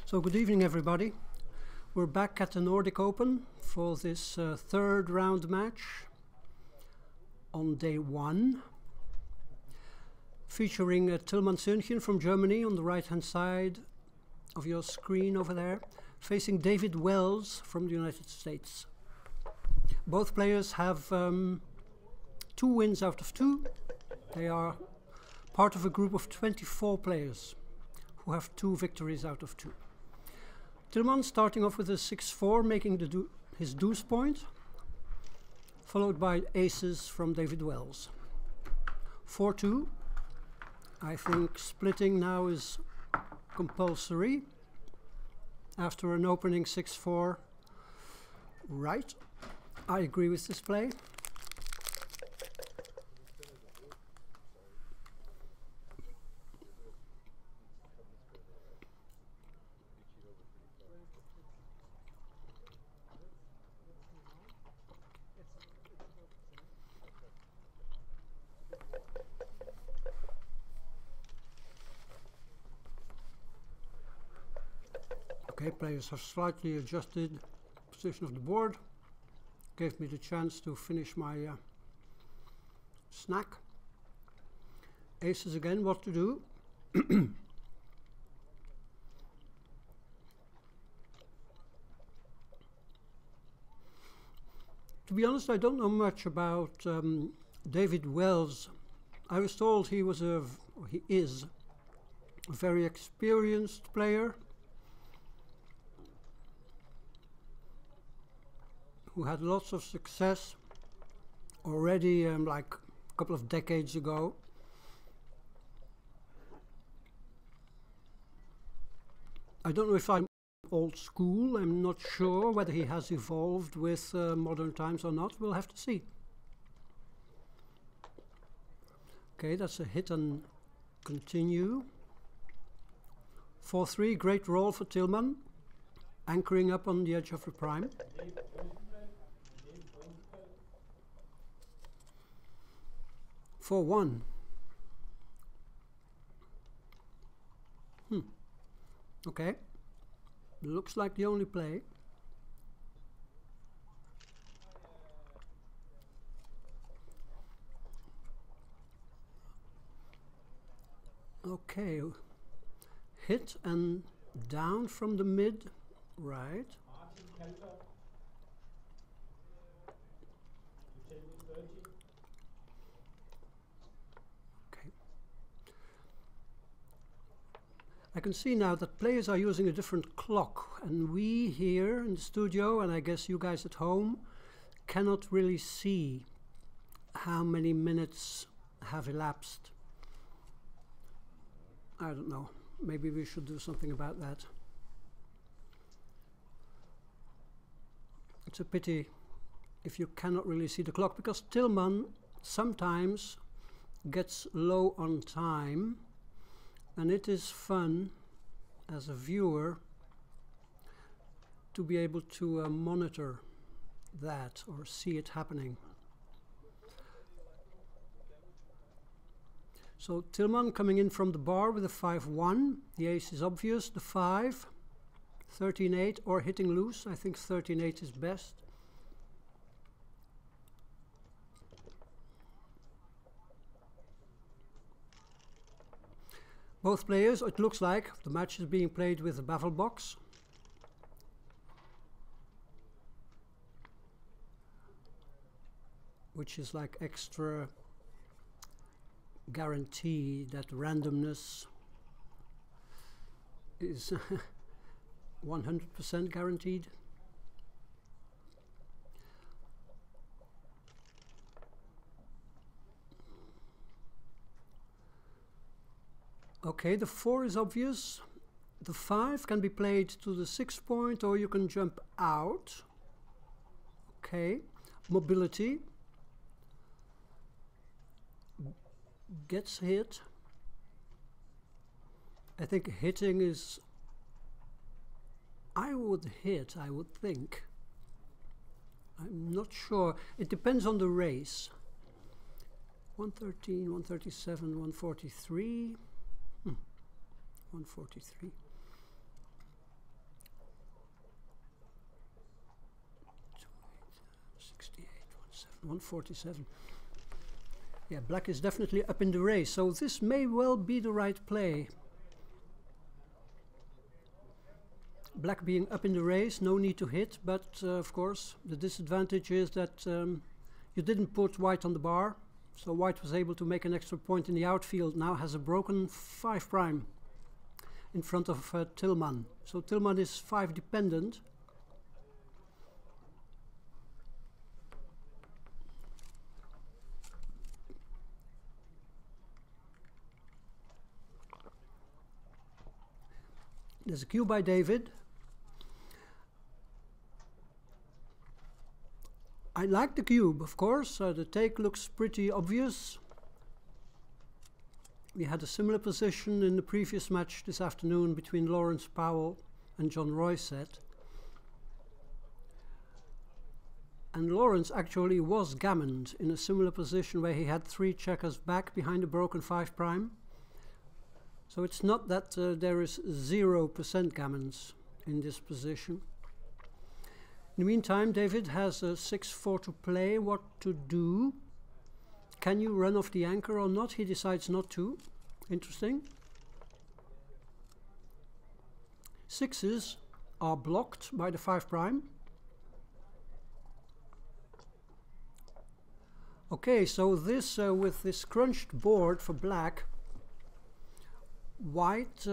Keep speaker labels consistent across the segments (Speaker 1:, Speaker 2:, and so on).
Speaker 1: So good evening everybody. We're back at the Nordic Open for this third round match on day one, featuring Tilman Söhnchen from Germany on the right hand side of your screen over there, facing David Wells from the United States. Both players have 2 wins out of 2. They are part of a group of 24 players who have 2 victories out of 2. Tilman starting off with a 6-4, making his deuce point, followed by aces from David Wells. 4-2. I think splitting now is compulsory after an opening 6-4. Right. I agree with this play. Okay, players have slightly adjusted the position of the board. Gave me the chance to finish my snack. Aces again, what to do? To be honest, I don't know much about David Wells. I was told he is a very experienced player who had lots of success already like a couple of decades ago. I don't know if I'm old school. I'm not sure whether he has evolved with modern times or not. We'll have to see. Okay, that's a hit and continue. 4-3, great roll for Tilman, anchoring up on the edge of the prime. 4-1. Okay. Looks like the only play. Okay. Hit and down from the mid. Right. I can see now that players are using a different clock, and we here in the studio, and I guess you guys at home, cannot really see how many minutes have elapsed. I don't know. Maybe we should do something about that. It's a pity if you cannot really see the clock, because Tilman sometimes gets low on time. And it is fun as a viewer to be able to monitor that or see it happening. So Tilman coming in from the bar with a 5-1. The ace is obvious. The 5, 13-8 or hitting loose. I think 13-8 is best. Both players, it looks like the match is being played with a baffle box. Which is like extra guarantee that randomness is 100% guaranteed. Okay, the 4 is obvious. The 5 can be played to the 6 point, or you can jump out. Okay, mobility. Gets hit. I think hitting is... I would hit, I would think. I'm not sure. It depends on the race. 113, 137, 143. 143. 147. Yeah, black is definitely up in the race, so this may well be the right play. Black being up in the race, no need to hit, but of course the disadvantage is that you didn't put white on the bar, so white was able to make an extra point in the outfield, now has a broken 5 prime in front of Tilman. So Tilman is 5 dependent. There's a cue by David. I like the cube, of course. The take looks pretty obvious. We had a similar position in the previous match this afternoon between Lawrence Powell and John Royset. And Lawrence actually was gammoned in a similar position where he had 3 checkers back behind a broken 5 prime. So it's not that there is 0% gammons in this position. In the meantime, David has a 6-4 to play. What to do? Can you run off the anchor or not? He decides not to. Interesting. 6s are blocked by the 5 prime. Okay, so this with this crunched board for black, white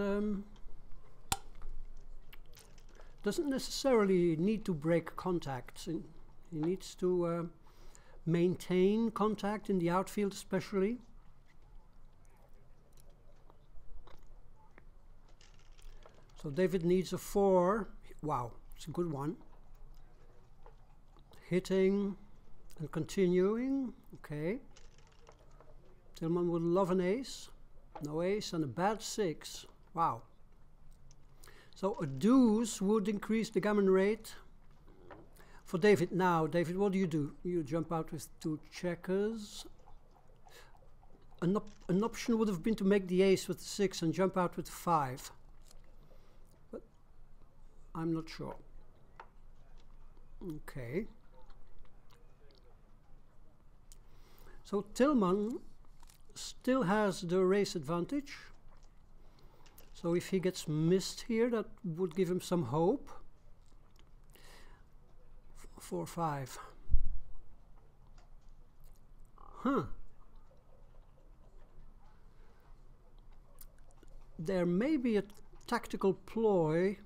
Speaker 1: doesn't necessarily need to break contact. He needs to maintain contact in the outfield especially. So David needs a 4. Wow, it's a good one. Hitting and continuing. Okay. Tilman would love an ace. No ace and a bad 6. Wow. So a deuce would increase the gammon rate for David. Now, David, what do? You jump out with 2 checkers. An option would have been to make the ace with the 6 and jump out with the 5. But I'm not sure. Okay. So Tilman still has the race advantage. So if he gets missed here, that would give him some hope. 4-5. Huh. There may be a tactical ploy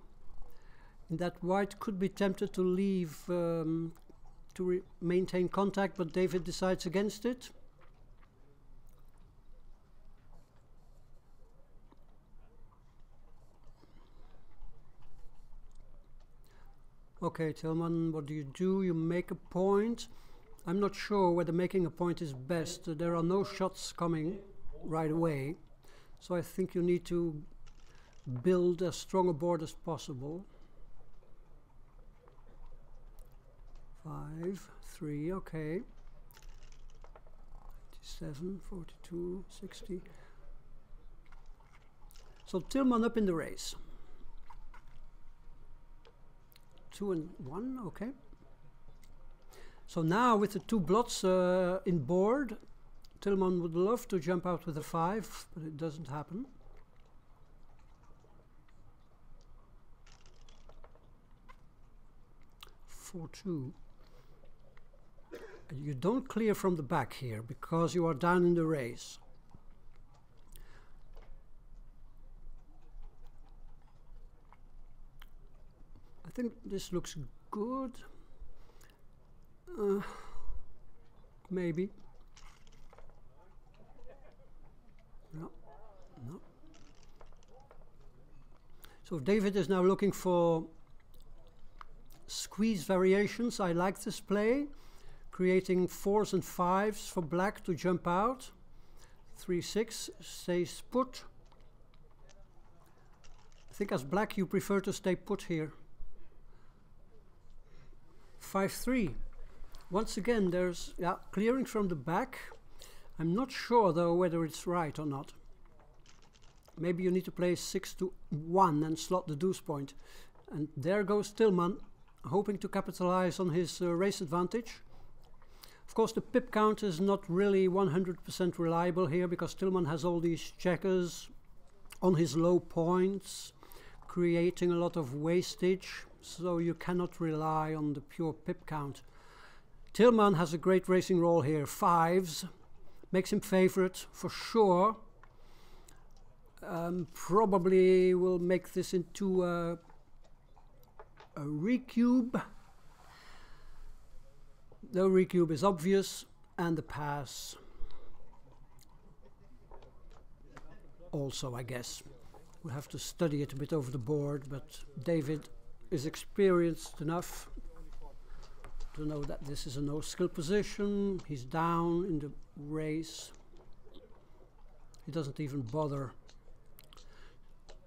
Speaker 1: in that white could be tempted to leave to maintain contact, but David decides against it. Okay, Tilman, what do? You make a point. I'm not sure whether making a point is best. There are no shots coming right away, so I think you need to build as strong a board as possible. 5, 3, okay. 97, 42, 60. So Tilman up in the race. 2 and 1, okay. So now with the 2 blots in board, Tilman would love to jump out with a 5, but it doesn't happen. Four, 2. You don't clear from the back here because you are down in the race. I think this looks good. Maybe. No. No. So David is now looking for squeeze variations. I like this play. Creating 4s and 5s for black to jump out. 3-6 stays put. I think as black you prefer to stay put here. 5-3. Once again there's clearing from the back. I'm not sure though whether it's right or not. Maybe you need to play 6-1 and slot the deuce point. And there goes Tilman, hoping to capitalize on his race advantage. Of course, the pip count is not really 100% reliable here because Tilman has all these checkers on his low points, creating a lot of wastage, so you cannot rely on the pure pip count. Tilman has a great racing role here. Fives makes him favorite for sure. Probably will make this into a recube. The recube is obvious, and the pass also, I guess. We'll have to study it a bit over the board, but David is experienced enough to know that this is a no-skill position. He's down in the race. He doesn't even bother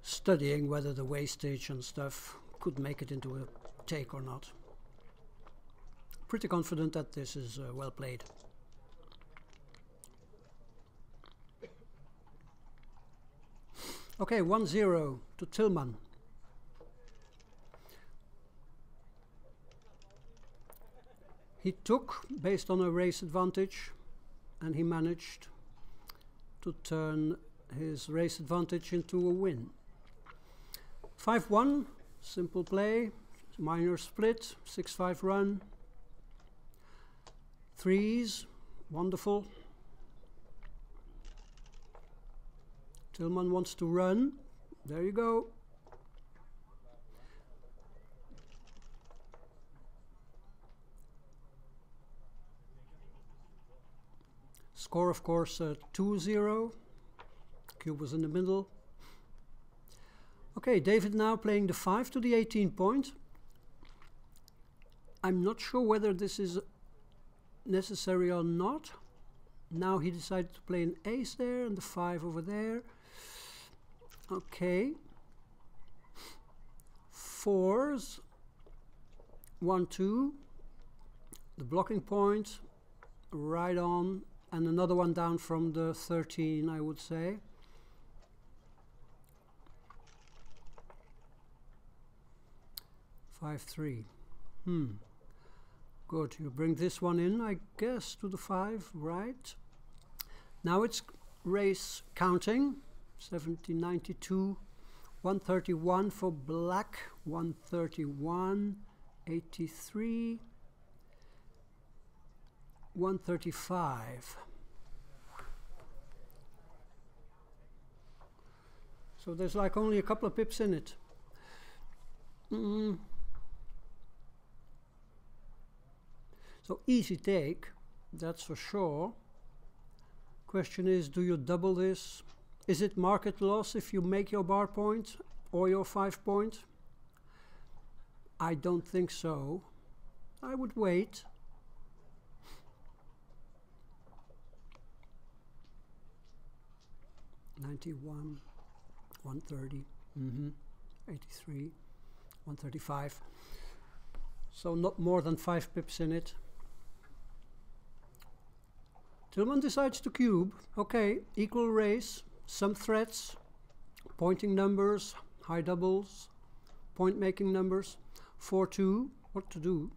Speaker 1: studying whether the wastage and stuff could make it into a take or not. Pretty confident that this is well played. Okay, 1-0 to Tilman. He took based on a race advantage, and he managed to turn his race advantage into a win. 5-1, simple play, minor split, 6-5 run. Threes, wonderful. Tilman wants to run. There you go. Score, of course, 2-0. Cube was in the middle. Okay, David now playing the 5 to the 18 point. I'm not sure whether this is necessary or not. Now he decided to play an ace there and the 5 over there. Okay. Fours. 1-2. The blocking point. Right on. And another one down from the 13, I would say. Five, 3. Good. You bring this one in, I guess, to the 5, right? Now it's race counting. 70, 92, 131 for black, 131, 83, 135. So there's like only a couple of pips in it. So easy take, that's for sure. Question is, do you double this? Is it market loss if you make your bar point or your 5 point? I don't think so. I would wait. $91, 130, 83, 135. So not more than 5 pips in it. Tilman decides to cube. Okay, equal race, some threats, pointing numbers, high doubles, point making numbers. 4-2, what to do?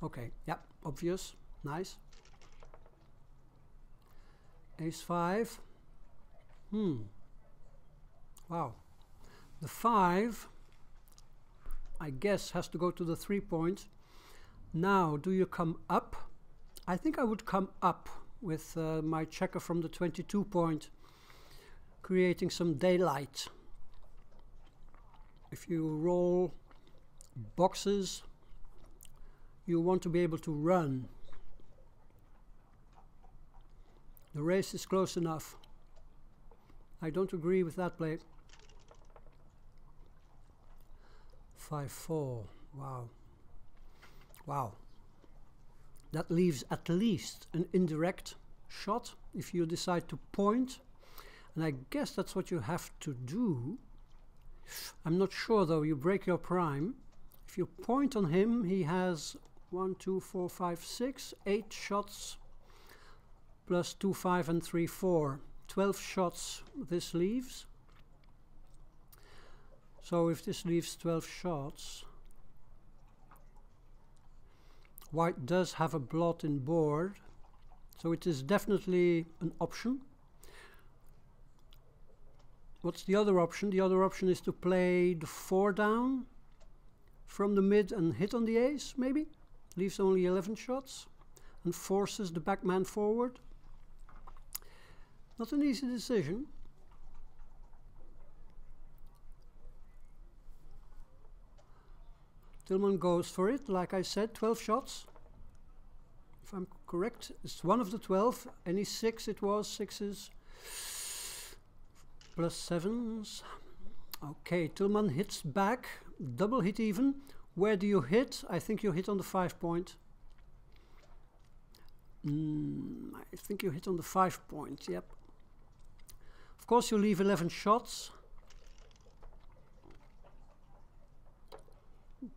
Speaker 1: Okay, yeah, obvious, nice. Ace 5. Wow. The 5, I guess, has to go to the 3 point. Now, do you come up? I think I would come up with my checker from the 22 point, creating some daylight. If you roll boxes, you want to be able to run. The race is close enough. I don't agree with that play. 5-4. Wow. Wow. That leaves at least an indirect shot if you decide to point. And I guess that's what you have to do. I'm not sure though, you break your prime. If you point on him, he has 1, 2, 4, 5, 6, 8 shots plus 2, 5 and 3, 4. 12 shots this leaves. So if this leaves 12 shots, white does have a blot in board, So it is definitely an option. What's the other option? The other option is to play the 4 down from the mid and hit on the ace, maybe. Leaves only 11 shots and forces the backman forward. Not an easy decision. Tilman goes for it, like I said, 12 shots. If I'm correct, it's one of the 12. Any 6 it was, 6s. Plus 7s. Okay, Tilman hits back, double hit even. Where do you hit? I think you hit on the 5 point. I think you hit on the 5 point, yep. Of course you leave 11 shots.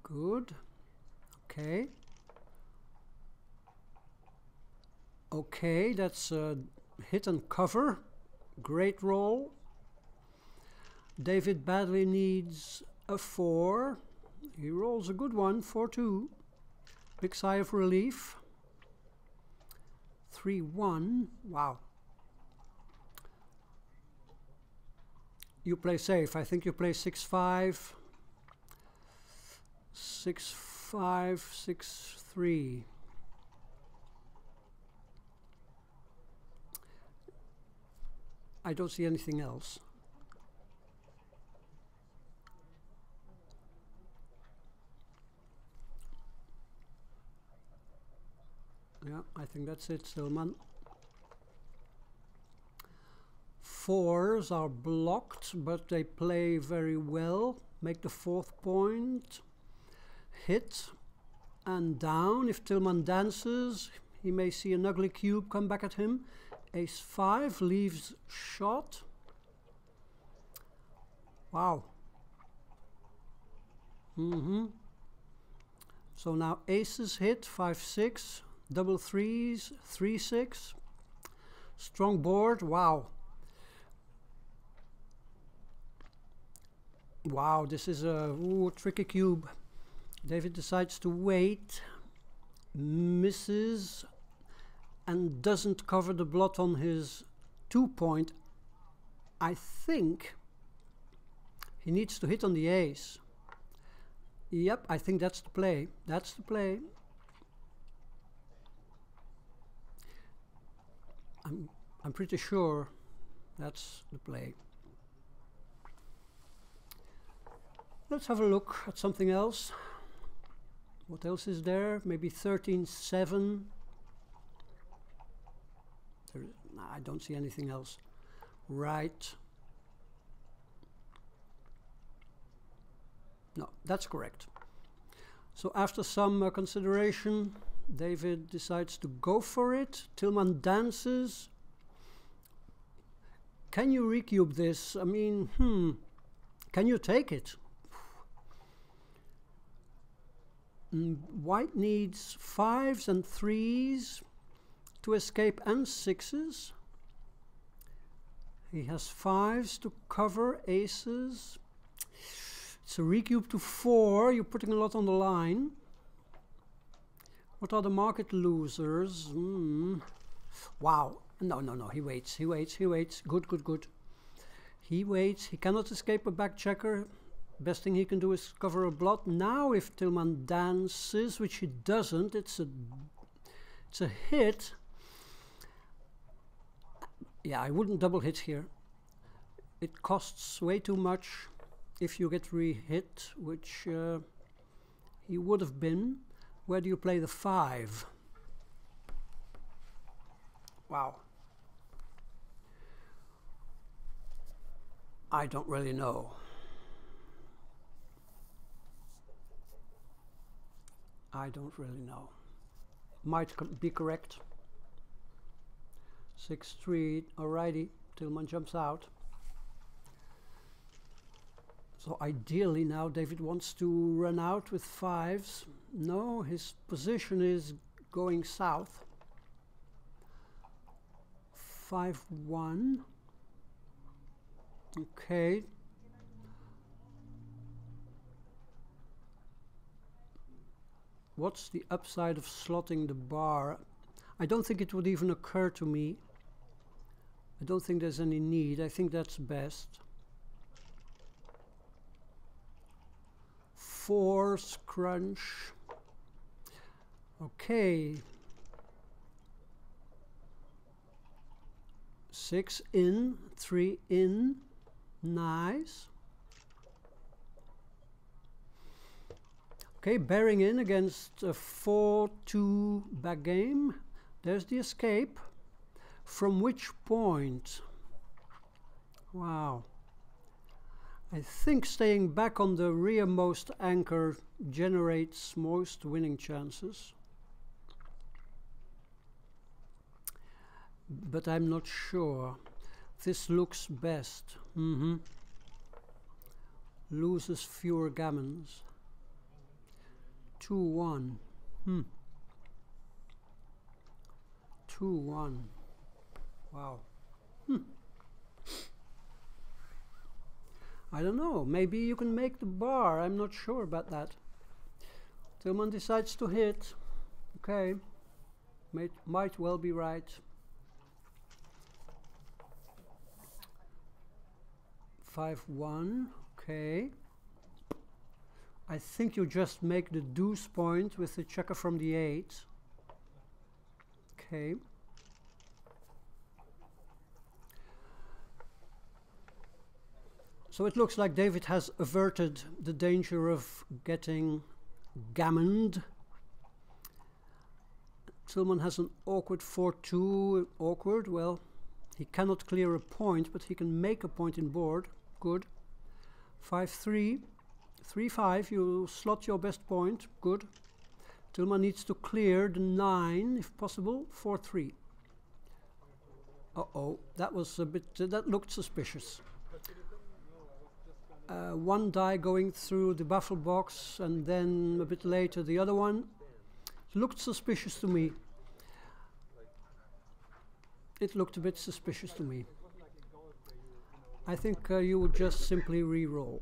Speaker 1: Good. Okay. Okay, that's a hit and cover. Great roll. David badly needs a 4. He rolls a good one, 4-2. Big sigh of relief. 3-1. Wow. You play safe. I think you play 6-5. 6-5, 6-3. I don't see anything else. Yeah, I think that's it, Tilman. 4s are blocked, but they play very well. Make the 4th point. Hit and down. If Tilman dances, he may see an ugly cube come back at him. Ace 5 leaves shot. Wow. So now aces hit, 5-6. Double 3s, 3-6. Strong board, wow. Wow, this is a tricky cube. David decides to wait, misses, and doesn't cover the blot on his 2 point. I think he needs to hit on the ace. Yep, I think that's the play. That's the play. I'm pretty sure that's the play. Let's have a look at something else. What else is there? Maybe 13-7. I don't see anything else. Right. No, that's correct. So after some consideration, David decides to go for it. Tilman dances. Can you recube this? I mean, can you take it? White needs 5s and 3s to escape and 6s. He has 5s to cover, aces. It's a recube to 4. You're putting a lot on the line. What are the market losers? Wow. No. He waits. Good. He waits. He cannot escape a back checker. Best thing he can do is cover a blot. Now if Tilman dances, which he doesn't, it's a hit. Yeah, I wouldn't double hit here. It costs way too much if you get re-hit, which he would have been. Where do you play the 5? Wow. I don't really know. I don't really know. Might be correct. 6-3, alrighty. Tilman jumps out. So ideally now David wants to run out with 5s. No, his position is going south. 5-1. Okay. What's the upside of slotting the bar? I don't think it would even occur to me. I don't think there's any need. I think that's best. 4 scrunch. Okay. 6 in, 3 in. Nice. Okay, bearing in against a 4-2 back game. There's the escape. From which point? Wow. I think staying back on the rearmost anchor generates most winning chances. But I'm not sure. This looks best. Loses fewer gammons. 2-1. 2-1. Wow. I don't know. Maybe you can make the bar. I'm not sure about that. Tilman decides to hit. Okay. Might well be right. 5-1. Okay. I think you just make the deuce point with the checker from the 8. Okay. So it looks like David has averted the danger of getting gammoned. Tilman has an awkward 4-2. Awkward, well, he cannot clear a point, but he can make a point in board. Good. 5-3. 3-5, you slot your best point. Good. Tilman needs to clear the 9, if possible. 4-3. Uh-oh, that was a bit, that looked suspicious. 1 die going through the baffle box, and then a bit later the other one. It looked suspicious to me. It looked a bit suspicious to me. I think you would just simply re-roll.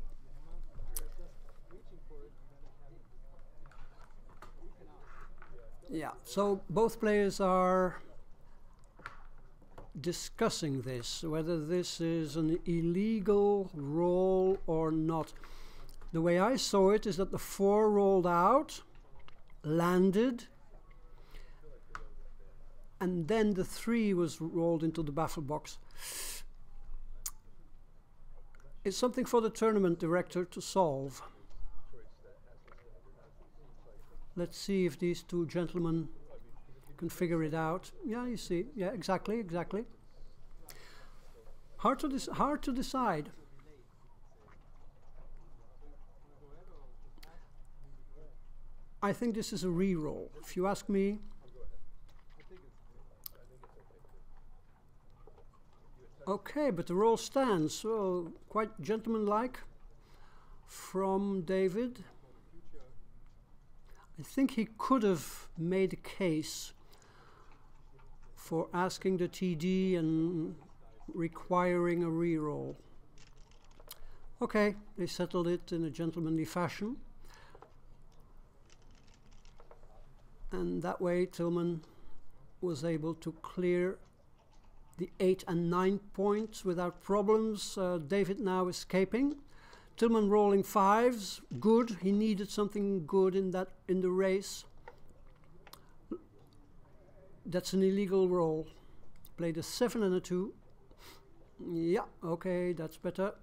Speaker 1: Yeah, so both players are discussing this, whether this is an illegal roll or not. The way I saw it is that the 4 rolled out, landed, and then the 3 was rolled into the baffle box. It's something for the tournament director to solve. Let's see if these two gentlemen can figure it out. Yeah, you see. Yeah, exactly, exactly. Hard to decide. I think this is a re-roll, if you ask me. Okay, but the roll stands, so quite gentlemanlike from David. I think he could have made a case for asking the TD and requiring a re-roll. Okay, they settled it in a gentlemanly fashion. And that way Tilman was able to clear the 8 and 9 points without problems. David now escaping. Tilman rolling 5s, good. He needed something good in the race. That's an illegal roll. Played a 7 and a 2. Yeah, okay, that's better.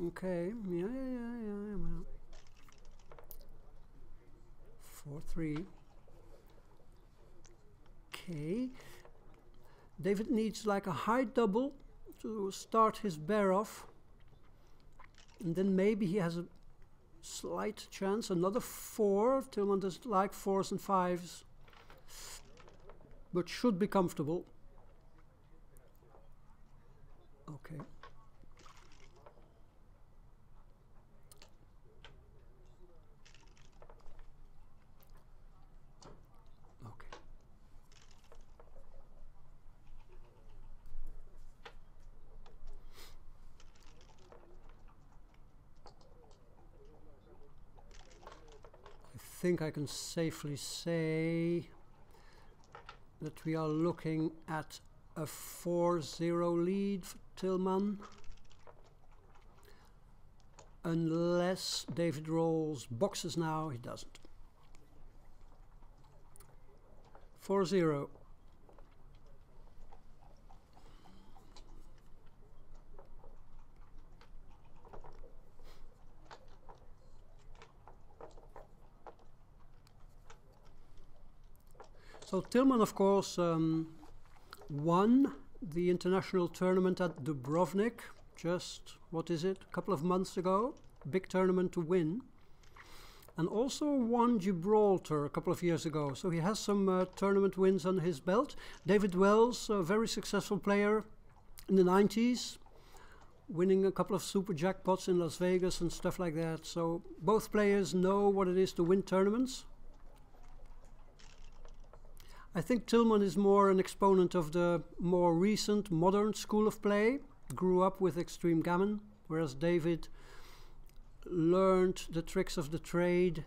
Speaker 1: Okay, yeah. 4-3. Okay. David needs like a high double to start his bear off. And then maybe he has a slight chance. Another 4. Tilman doesn't like 4s and 5s, but should be comfortable. Okay. Okay. I think I can safely say that we are looking at a 4-0 lead for Tilman. Unless David rolls boxes now, he doesn't. 4-0. So Tilman, of course, won the international tournament at Dubrovnik just, what is it, a couple of months ago. Big tournament to win. And also won Gibraltar a couple of years ago. So he has some tournament wins on his belt. David Wells, a very successful player in the 90s, winning a couple of super jackpots in Las Vegas and stuff like that. So both players know what it is to win tournaments. I think Tilman is more an exponent of the more recent modern school of play, grew up with extreme gammon, whereas David learned the tricks of the trade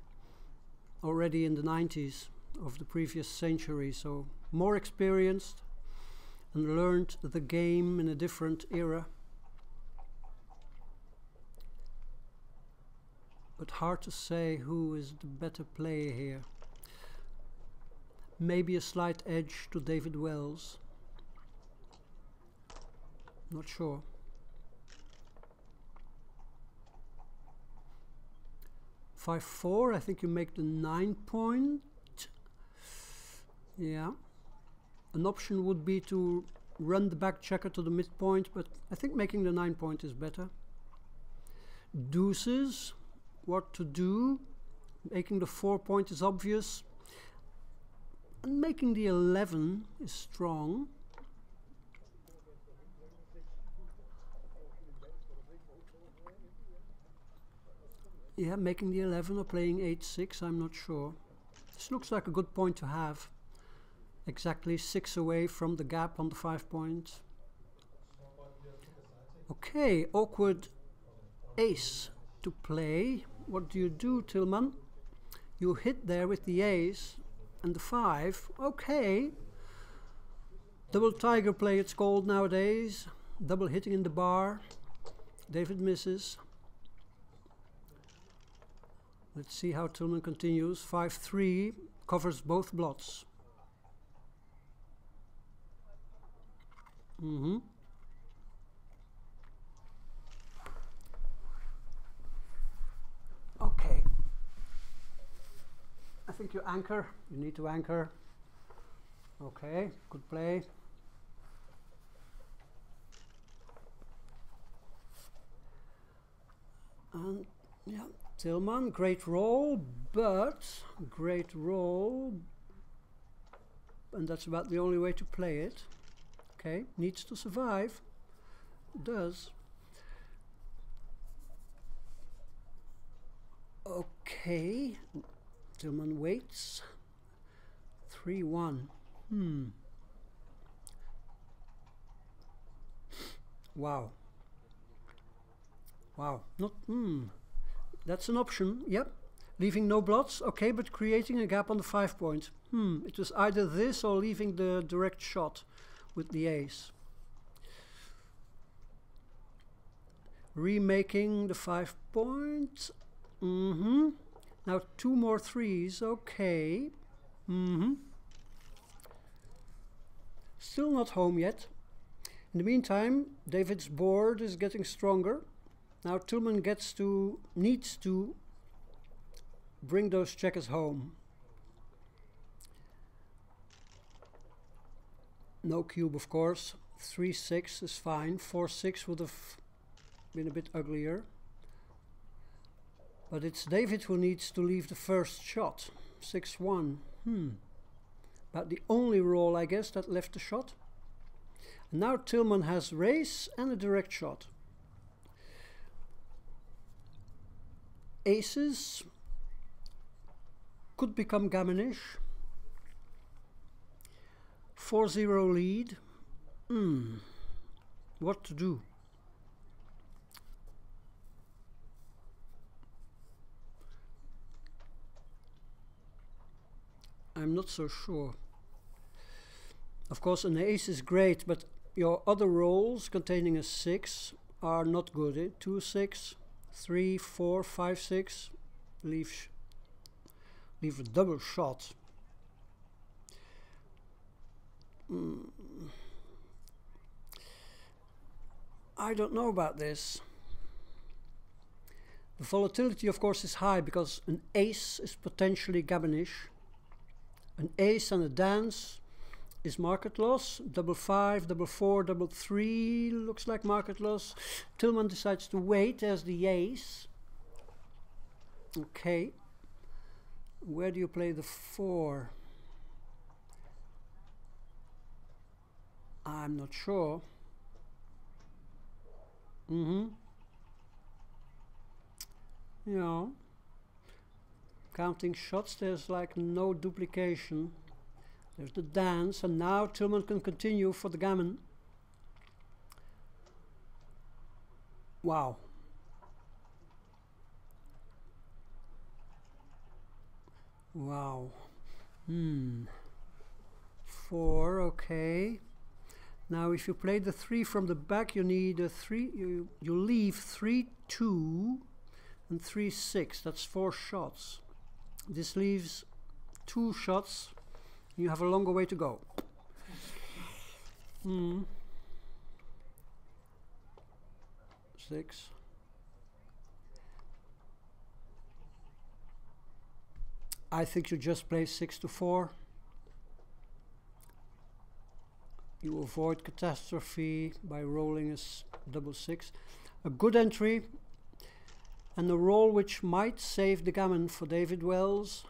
Speaker 1: already in the 90s of the previous century, so more experienced and learned the game in a different era. But hard to say who is the better player here. Maybe a slight edge to David Wells. Not sure. Five, 4, I think you make the 9 point. Yeah. An option would be to run the back checker to the midpoint, but I think making the 9 point is better. Deuces, what to do? Making the 4 point is obvious. And making the 11 is strong. Yeah, making the 11 or playing 8-6, I'm not sure. This looks like a good point to have. Exactly 6 away from the gap on the 5 point. Okay, awkward ace to play. What do you do, Tilman? You hit there with the ace and the 5. Okay. Double tiger play it's called nowadays. Double hitting in the bar. David misses. Let's see how Tilman continues. 5-3 covers both blots. Okay. I think you anchor. You need to anchor. Okay, good play. And yeah, Tilman, great roll, and that's about the only way to play it. Okay, needs to survive. Does. Okay, Tilman waits. 3-1. Wow. Wow. Not. That's an option. Yep. Leaving no blots. Okay, but creating a gap on the 5 point. It was either this or leaving the direct shot with the ace. Remaking the 5 point. Now 2 more 3s. Okay. Still not home yet. In the meantime, David's board is getting stronger. Now Tilman needs to bring those checkers home. No cube, of course. 3-6 is fine. 4-6 would have been a bit uglier. But it's David who needs to leave the first shot. 6-1. About the only roll, I guess, that left the shot. And now Tilman has race and a direct shot. Aces could become gammonish. 4-0 lead. What to do? I'm not so sure. Of course, an ace is great, but your other rolls containing a 6 are not good. Eh? 2, 6, 3, 4, 5, 6. Leave a double shot. I don't know about this. The volatility, of course, is high because an ace is potentially gammonish. An ace and a dance is market loss. Double 5, double 4, double 3 looks like market loss. Tilman decides to wait as the ace. Okay. Where do you play the 4? I'm not sure. Yeah. Counting shots, there's like no duplication. There's the dance, and now Tilman can continue for the gammon. Wow. Wow. 4, okay. Now if you play the 3 from the back, you need a 3, you leave 3, 2 and 3, 6. That's 4 shots. This leaves 2 shots. You have a longer way to go. 6. I think you just play 6 to 4. You avoid catastrophe by rolling a double 6. A good entry and a roll which might save the gammon for David Wells.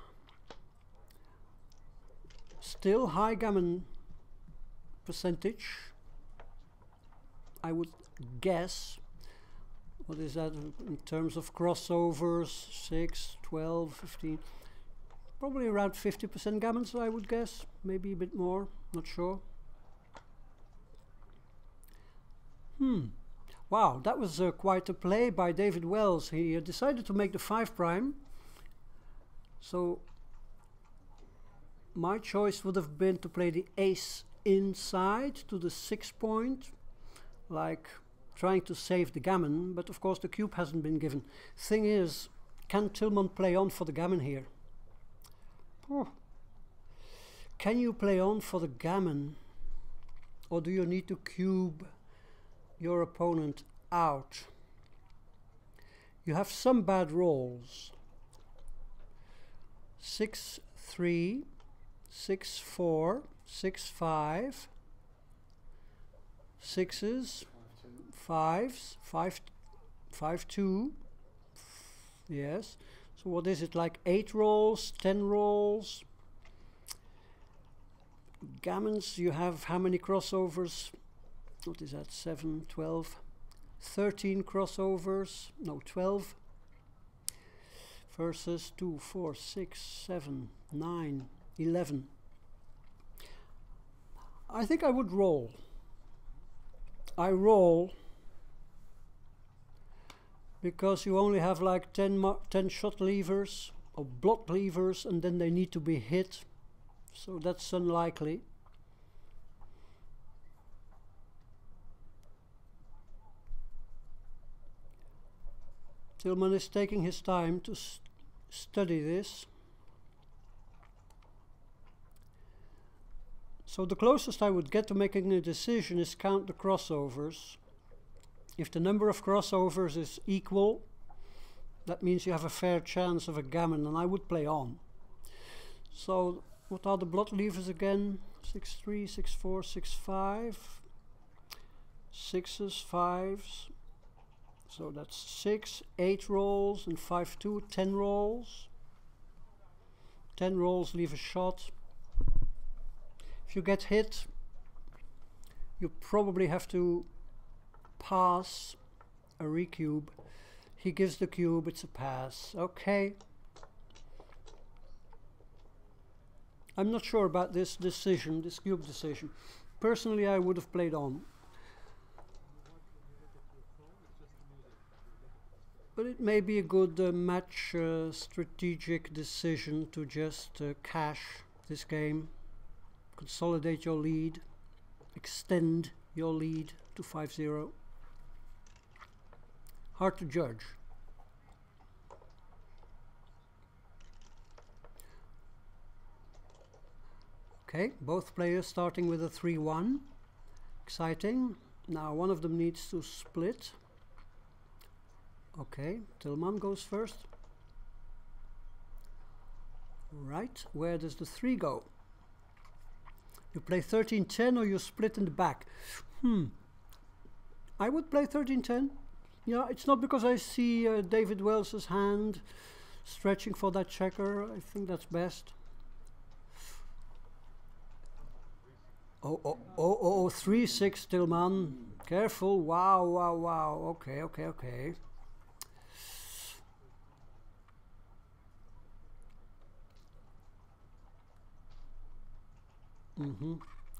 Speaker 1: Still high gammon percentage, I would guess. What is that in terms of crossovers? 6, 12, 15. Probably around 50% gammons, I would guess. Maybe a bit more, not sure. Wow, that was quite a play by David Wells. He decided to make the 5 prime. So my choice would have been to play the ace inside to the 6 point, like trying to save the gammon, but of course the cube hasn't been given. Thing is, can Tilman play on for the gammon here? Oh. Can you play on for the gammon, or do you need to cube your opponent out? You have some bad rolls. 6, 3, 6, 4, 6, 5, 6s, 5s, 5, 5, 2. Yes. So what is it, like 8 rolls, 10 rolls? Gammons, you have how many crossovers? What is that, 7, 12, 13 crossovers, no, 12, versus 2, 4, 6, 7, 9, 11. I think I would roll. I roll because you only have like 10 shot levers or block levers, and then they need to be hit, so that's unlikely. Tilman is taking his time to study this. So the closest I would get to making a decision is count the crossovers. If the number of crossovers is equal, that means you have a fair chance of a gammon, and I would play on. So what are the block levers again? 6, 3, 6, 4, 6, 5, 6s, 5s. So that's 6, 8 rolls, and 5, 2, 10 rolls. 10 rolls leave a shot. If you get hit, you probably have to pass a recube. He gives the cube, it's a pass. Okay. I'm not sure about this decision, this cube decision. Personally, I would have played on. But it may be a good match strategic decision to just cash this game, consolidate your lead. extend your lead to 5-0. Hard to judge. Okay, both players starting with a 3-1. Exciting. Now one of them needs to split. Okay, Tilman goes first. Right, where does the 3 go? You play 13-10 or you split in the back? I would play 13-10. Yeah, it's not because I see David Wells's hand stretching for that checker. I think that's best. Oh, 3-6 Tilman. Careful. Wow. Okay.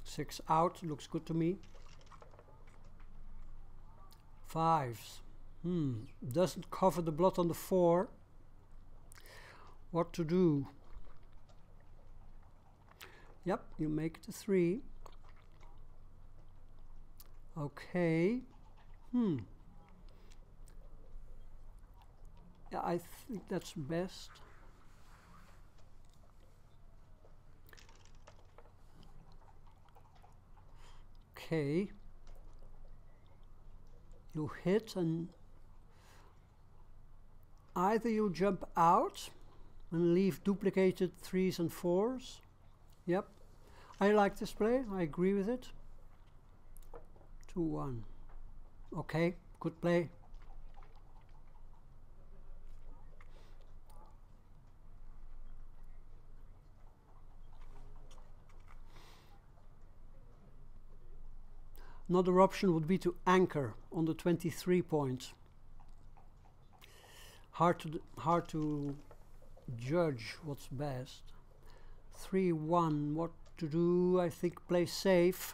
Speaker 1: 6 out, looks good to me. 5s. Doesn't cover the blot on the 4. What to do? Yep, you make the 3. Okay. Yeah, I think that's best. Okay. You hit and either you jump out and leave duplicated 3s and 4s. Yep. I like this play. I agree with it. 2-1. Okay, good play. Another option would be to anchor on the 23 point. Hard to judge what's best. 3-1. What to do? I think play safe.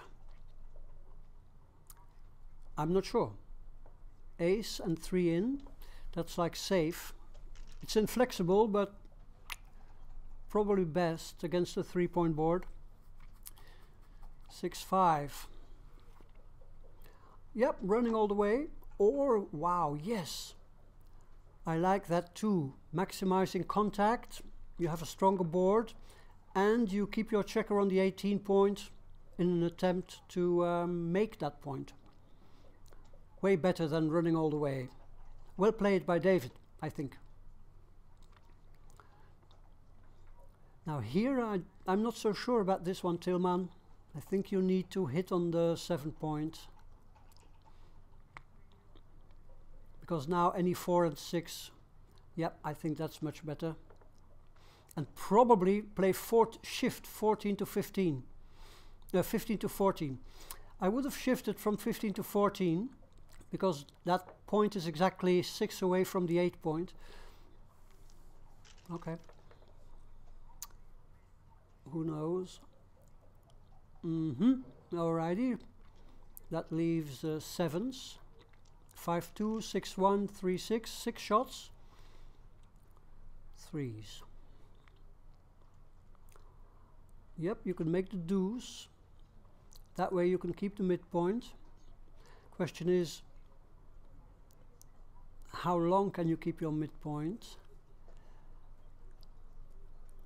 Speaker 1: I'm not sure. Ace and 3 in. That's like safe. It's inflexible, but probably best against a 3-point board. 6-5. Yep, running all the way. Or, wow, yes. I like that too. Maximizing contact. You have a stronger board. And you keep your checker on the 18 point in an attempt to make that point. Way better than running all the way. Well played by David, I think. Now here, I'm not so sure about this one, Tilman. I think you need to hit on the 7 point. Because now any 4 and 6, yep, I think that's much better. And probably play shift 14 to 15. 15 to 14. I would have shifted from 15 to 14 because that point is exactly 6 away from the 8 point. Okay. Who knows? Alrighty. That leaves 7s. 5-2, 6-1, 3-6, 6 shots. 3s. Yep, you can make the deuce. That way you can keep the midpoint. Question is, how long can you keep your midpoint?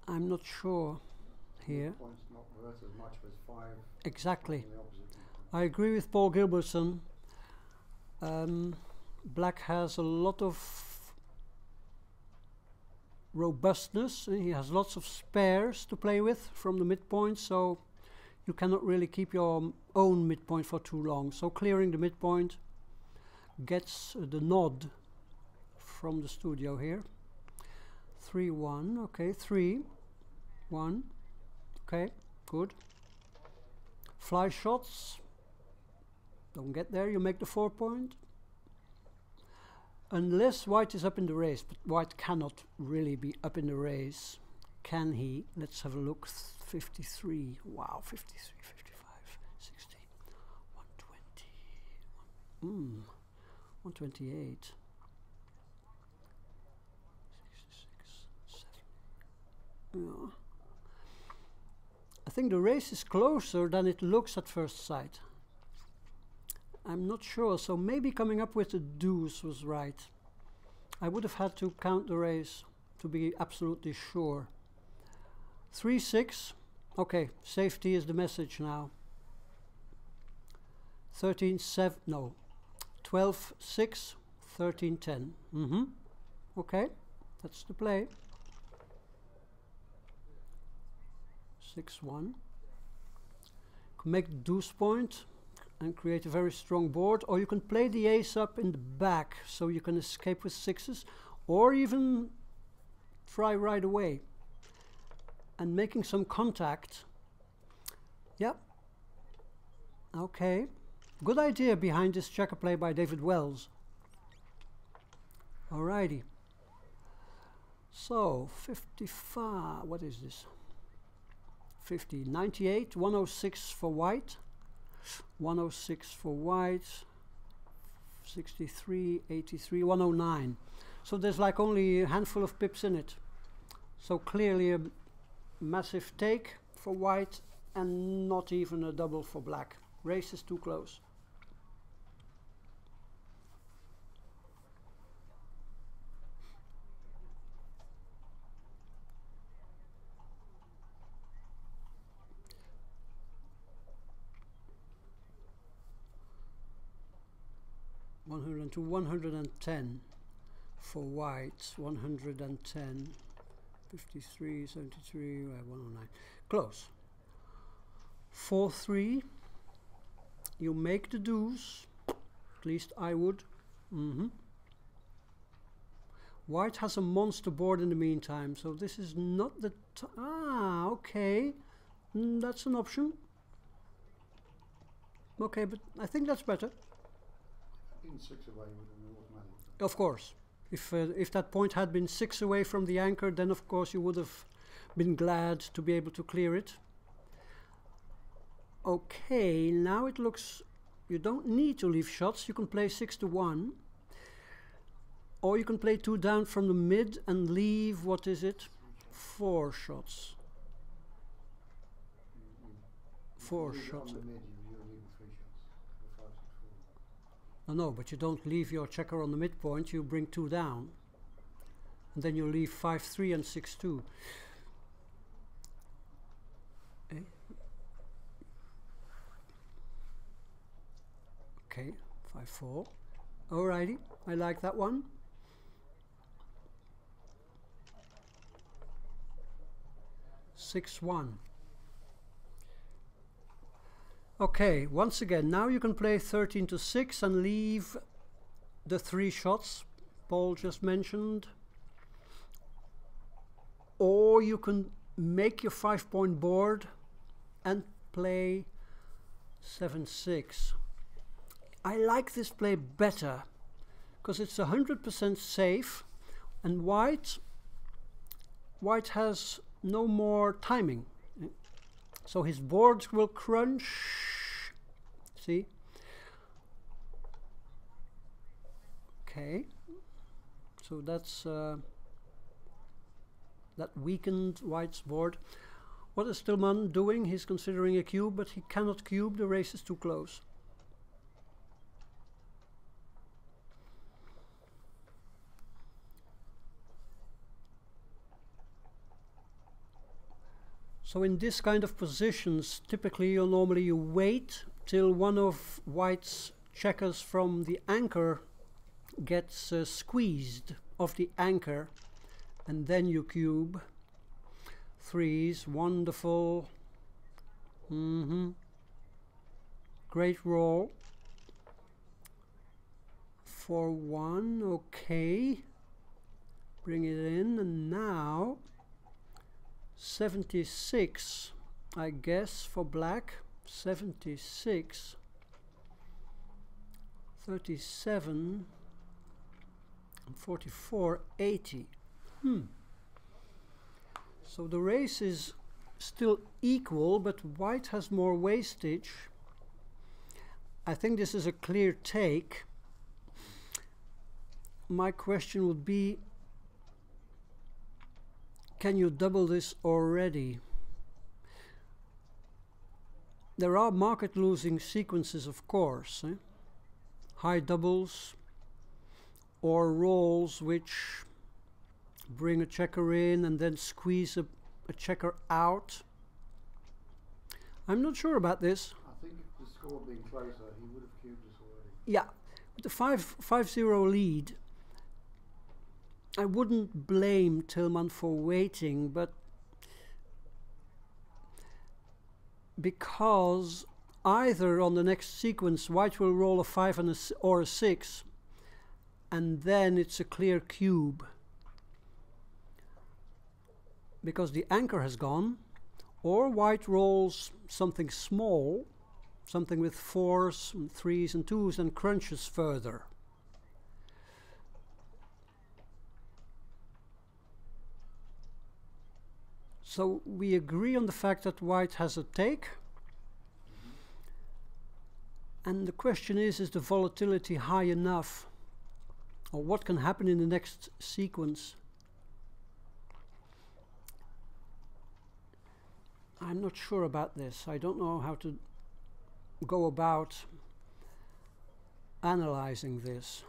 Speaker 1: I'm not sure here.
Speaker 2: Midpoint's not worth as much as 5.
Speaker 1: Exactly. I agree with Paul Gilbertson. Black has a lot of robustness. He has lots of spares to play with from the midpoint, so you cannot really keep your own midpoint for too long. So clearing the midpoint gets the nod from the studio here. 3-1, okay, 3-1, okay, good. Fly shots, don't get there, you make the 4 point. Unless white is up in the race, but white cannot really be up in the race, can he? Let's have a look. 53, wow, 53, 55, 60, 120, 128, 66, 70. Yeah. I think the race is closer than it looks at first sight. I'm not sure, so maybe coming up with the deuce was right. I would have had to count the race to be absolutely sure. 3-6. Okay, safety is the message now. 13-7, no. 12-6, 13-10. Okay, that's the play. 6-1. Can make the deuce point and create a very strong board, or you can play the ace up in the back so you can escape with sixes, or even try right away and making some contact. Yep. Okay. Good idea behind this checker play by David Wells. Alrighty. So 55, what is this? 50, 98, 106 for white, 106 for white, 63, 83, 109. So there's like only a handful of pips in it. So clearly a massive take for white and not even a double for black. Race is too close. To 110 for white, 110, 53, 73, 109. Close. 4-3. You make the deuce. At least I would. White has a monster board in the meantime, so this is not the okay. That's an option. Okay, but I think that's better.
Speaker 2: 6 away with an automatic.
Speaker 1: Of course. If that point had been 6 away from the anchor, then of course you would have been glad to be able to clear it. Okay, now it looks you don't need to leave shots. You can play 6-1, or you can play 2 down from the mid and leave, what is it, 4 shots. 4 shots. No, but you don't leave your checker on the midpoint, you bring 2 down. And then you leave 5-3 and 6-2. Okay, 5-4. Alrighty, I like that one. (6-1). Okay, once again, now you can play 13-6 and leave the 3 shots Paul just mentioned. Or you can make your 5-point board and play 7-6. I like this play better because it's 100% safe, and white has no more timing. So his boards will crunch. See? Okay. So that's that weakened white's board. What is Tilman doing? He's considering a cube, but he cannot cube. The race is too close. So in this kind of positions, typically you wait till one of white's checkers from the anchor gets squeezed off the anchor, and then you cube. 3s, wonderful. Great roll. 4-1, okay. Bring it in, and now 76, I guess, for black. 76, 37, and 44, 80. So the race is still equal, but white has more wastage. I think this is a clear take. My question would be, can you double this already? There are market-losing sequences, of course. High doubles or rolls which bring a checker in and then squeeze a checker out. I'm not sure about this.
Speaker 2: I think if the score had been closer, he would have cubed us already.
Speaker 1: Yeah, with the 5-0 lead, I wouldn't blame Tilman for waiting, but because either on the next sequence white will roll a 5 and or a 6, and then it's a clear cube because the anchor has gone, or white rolls something small, something with 4s and 3s and 2s, and crunches further. So we agree on the fact that white has a take. And the question is the volatility high enough? Or what can happen in the next sequence? I'm not sure about this. I don't know how to go about analyzing this.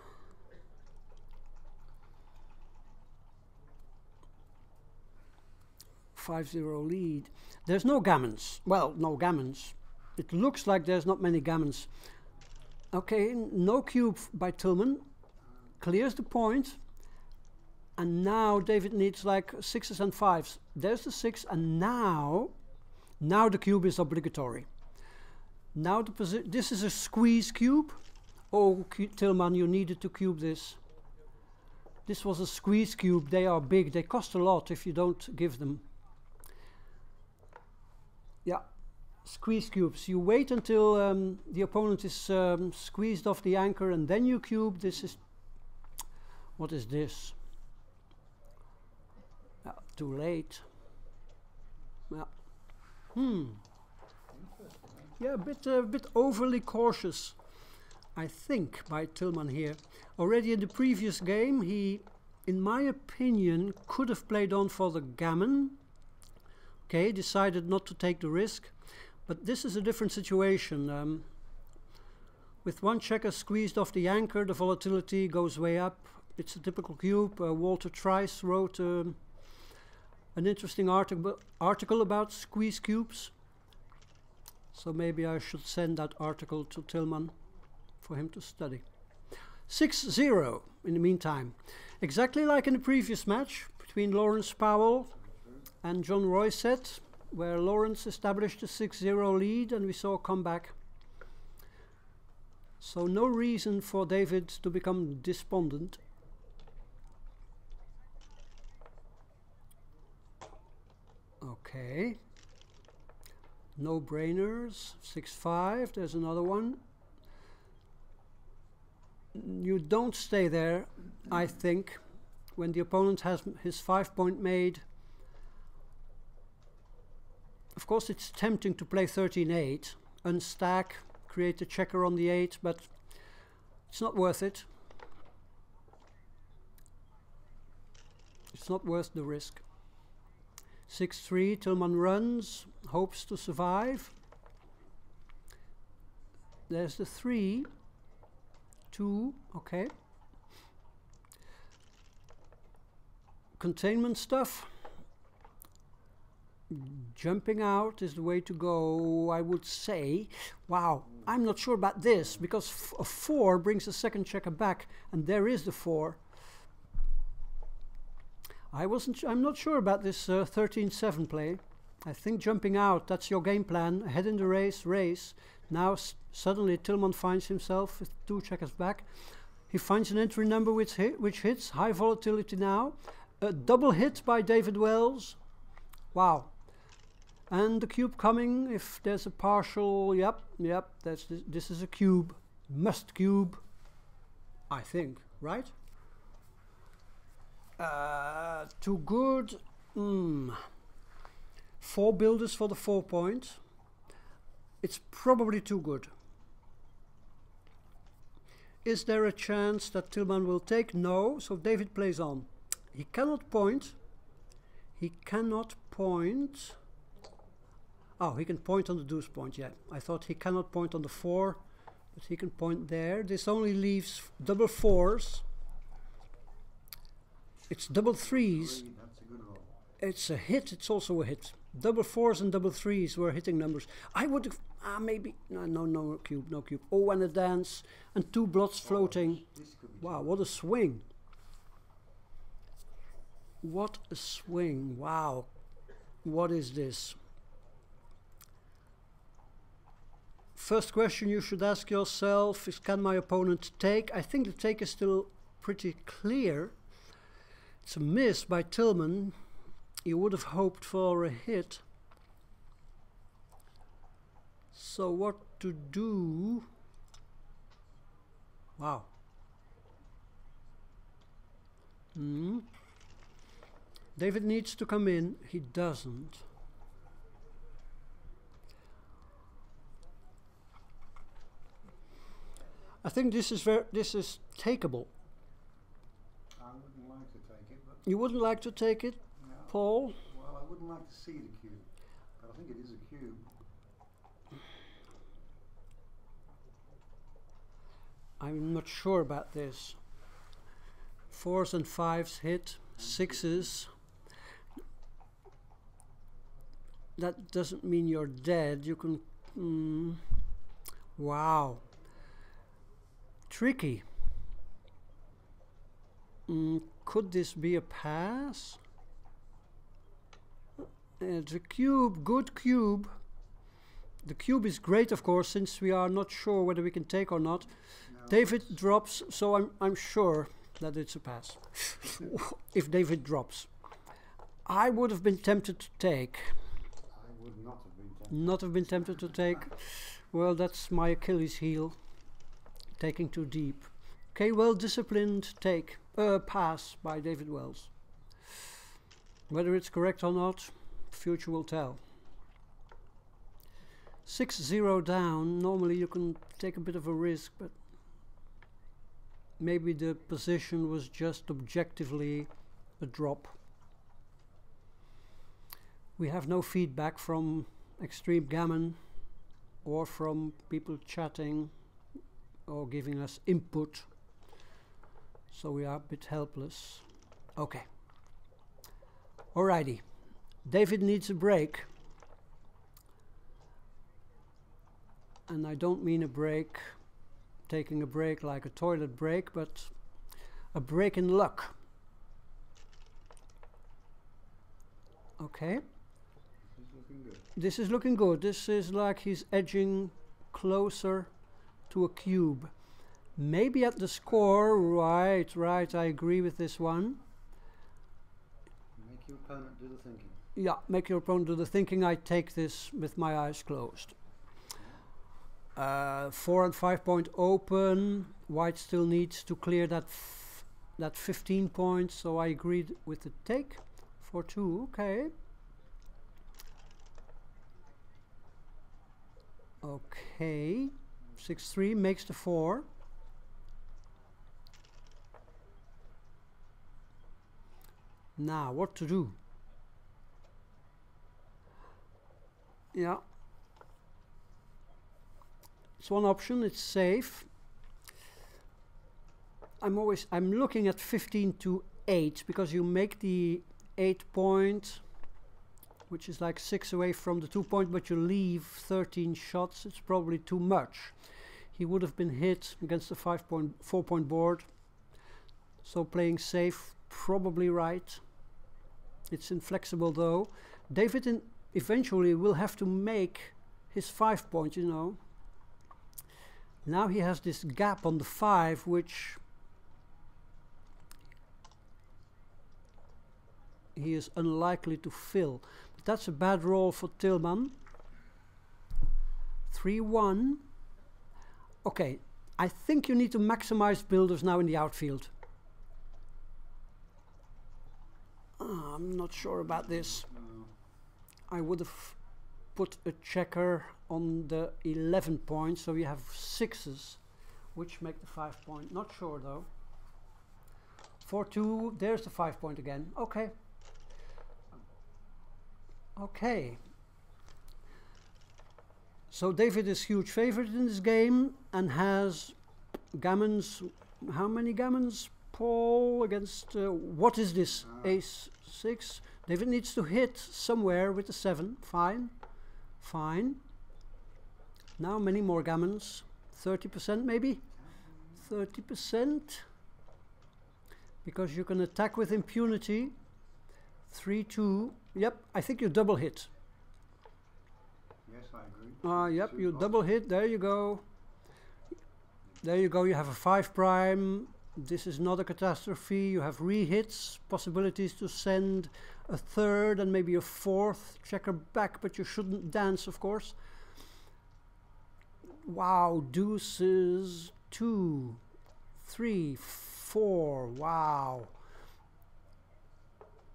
Speaker 1: .50 lead. There's no gammons. Well, no gammons. It looks like there's not many gammons. Okay, no cube by Tilman. Clears the point. And now David needs like 6s and 5s. There's the 6, and now the cube is obligatory. Now this is a squeeze cube. Oh, Tilman, you needed to cube this. This was a squeeze cube. They are big. They cost a lot if you don't give them. Yeah, squeeze cubes. You wait until the opponent is squeezed off the anchor, and then you cube. This is... What is this? Too late. Yeah. Yeah, a bit overly cautious, I think, by Tilman here. Already in the previous game, he, in my opinion, could have played on for the gammon. Okay, decided not to take the risk, but this is a different situation. With one checker squeezed off the anchor, the volatility goes way up. It's a typical cube. Walter Trice wrote an interesting article about squeeze cubes. So maybe I should send that article to Tilman for him to study. 6-0 in the meantime. Exactly like in the previous match between Lawrence Powell and John Royset, where Lawrence established a 6-0 lead and we saw a comeback. So no reason for David to become despondent. Okay. No brainers. 6-5. There's another one. You don't stay there, I think, when the opponent has his 5-point made. Of course, it's tempting to play 13-8, unstack, create a checker on the 8, but it's not worth it. It's not worth the risk. 6-3, Tilman runs, hopes to survive. There's the 3, 2, okay. Containment stuff. Jumping out is the way to go, I would say. Wow, I'm not sure about this, because a 4 brings the second checker back, and there is the 4. I'm not sure about this 13-7 play. I think jumping out, that's your game plan. Ahead in the race. Now suddenly Tilman finds himself with 2 checkers back. He finds an entry number which hits. High volatility now. A double hit by David Wells. Wow. And the cube coming, if there's a partial, yep, this is a cube. Must cube, I think, right? Too good. 4 builders for the 4 point. It's probably too good. Is there a chance that Tilman will take? No, so David plays on. He cannot point. He cannot point. Oh, he can point on the deuce point, yeah. I thought he cannot point on the 4, but he can point there. This only leaves double 4s. It's double 3s.
Speaker 2: That's a good roll.
Speaker 1: It's a hit, it's also a hit. Double 4s and double 3s were hitting numbers. I would have, maybe, no cube, no cube. Oh, and a dance, and 2 blots floating. Wow, what a swing. What a swing, wow. What is this? First question you should ask yourself is, can my opponent take? I think the take is still pretty clear. It's a miss by Tilman. You would have hoped for a hit. So what to do? Wow. David needs to come in. He doesn't. I think this is takeable.
Speaker 2: I wouldn't like to take it, but
Speaker 1: You wouldn't like to take it,
Speaker 2: no.
Speaker 1: Paul?
Speaker 2: Well, I wouldn't like to see the cube, but I think it is a cube.
Speaker 1: I'm not sure about this. 4s and 5s hit, 6s. That doesn't mean you're dead. You can... wow. Tricky. Could this be a pass? It's a cube, good cube. The cube is great, of course, since we are not sure whether we can take or not.
Speaker 2: No,
Speaker 1: David drops, so I'm sure that it's a pass. If David drops. I would have been tempted to take.
Speaker 2: I would not have been tempted.
Speaker 1: Not have been tempted to take. Well, that's my Achilles heel. Taking too deep. Okay, well disciplined take. Pass by David Wells. Whether it's correct or not, future will tell. 6-0 down. Normally you can take a bit of a risk, but maybe the position was just objectively a drop. We have no feedback from Extreme Gammon or from people chatting or giving us input, so we are a bit helpless. Okay. Alrighty. David needs a break. And I don't mean a break, taking a break like a toilet break, but a break in luck. Okay.
Speaker 2: This is looking good.
Speaker 1: This is looking good. This is like he's edging closer to a cube. Maybe at the score, right, I agree with this one.
Speaker 2: Make your opponent do the thinking.
Speaker 1: Yeah, make your opponent do the thinking. I take this with my eyes closed. 4 and 5 point open. White still needs to clear that 15 points, so I agreed with the take. 4-2, okay. Okay, 6-3 makes the 4. Now, what to do? Yeah. It's one option, it's safe. I'm looking at 15 to 8 because you make the 8 point, which is like 6 away from the 2 point, but you leave 13 shots. It's probably too much. He would have been hit against the 4 point board. So playing safe, probably right. It's inflexible though. David eventually will have to make his 5 point, you know. Now he has this gap on the 5, which he is unlikely to fill. But that's a bad roll for Tilman. 3-1. Okay, I think you need to maximize builders now in the outfield. I'm not sure about this.
Speaker 2: No.
Speaker 1: I would have put a checker on the 11 points, so you have 6s, which make the 5 point. Not sure though. 4-2, there's the 5 point again. Okay. Okay. So David is huge favorite in this game and has gammons. How many gammons, Paul, against what is this? Ace 6. David needs to hit somewhere with the 7. Fine. Fine. Now many more gammons. 30% maybe? 30%. Because you can attack with impunity. 3-2. Yep, I think you double hit.
Speaker 2: Yes, I agree.
Speaker 1: Yep, you double hit. There you go. There you go. You have a 5 prime. This is not a catastrophe. You have rehits, possibilities to send a 3rd and maybe a 4th checker back, but you shouldn't dance, of course. Wow, deuces, 2, 3, 4. Wow.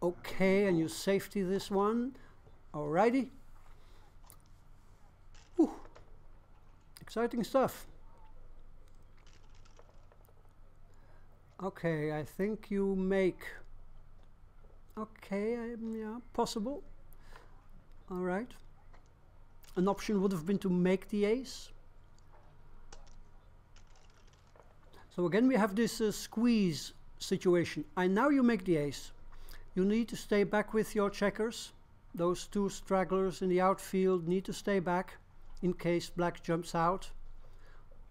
Speaker 1: Okay, and you safety this one. Alrighty. Whew. Exciting stuff. Okay, I think you make. Okay, yeah, possible. All right. An option would have been to make the ace. So again, we have this squeeze situation. And now you make the ace. You need to stay back with your checkers. Those 2 stragglers in the outfield need to stay back in case black jumps out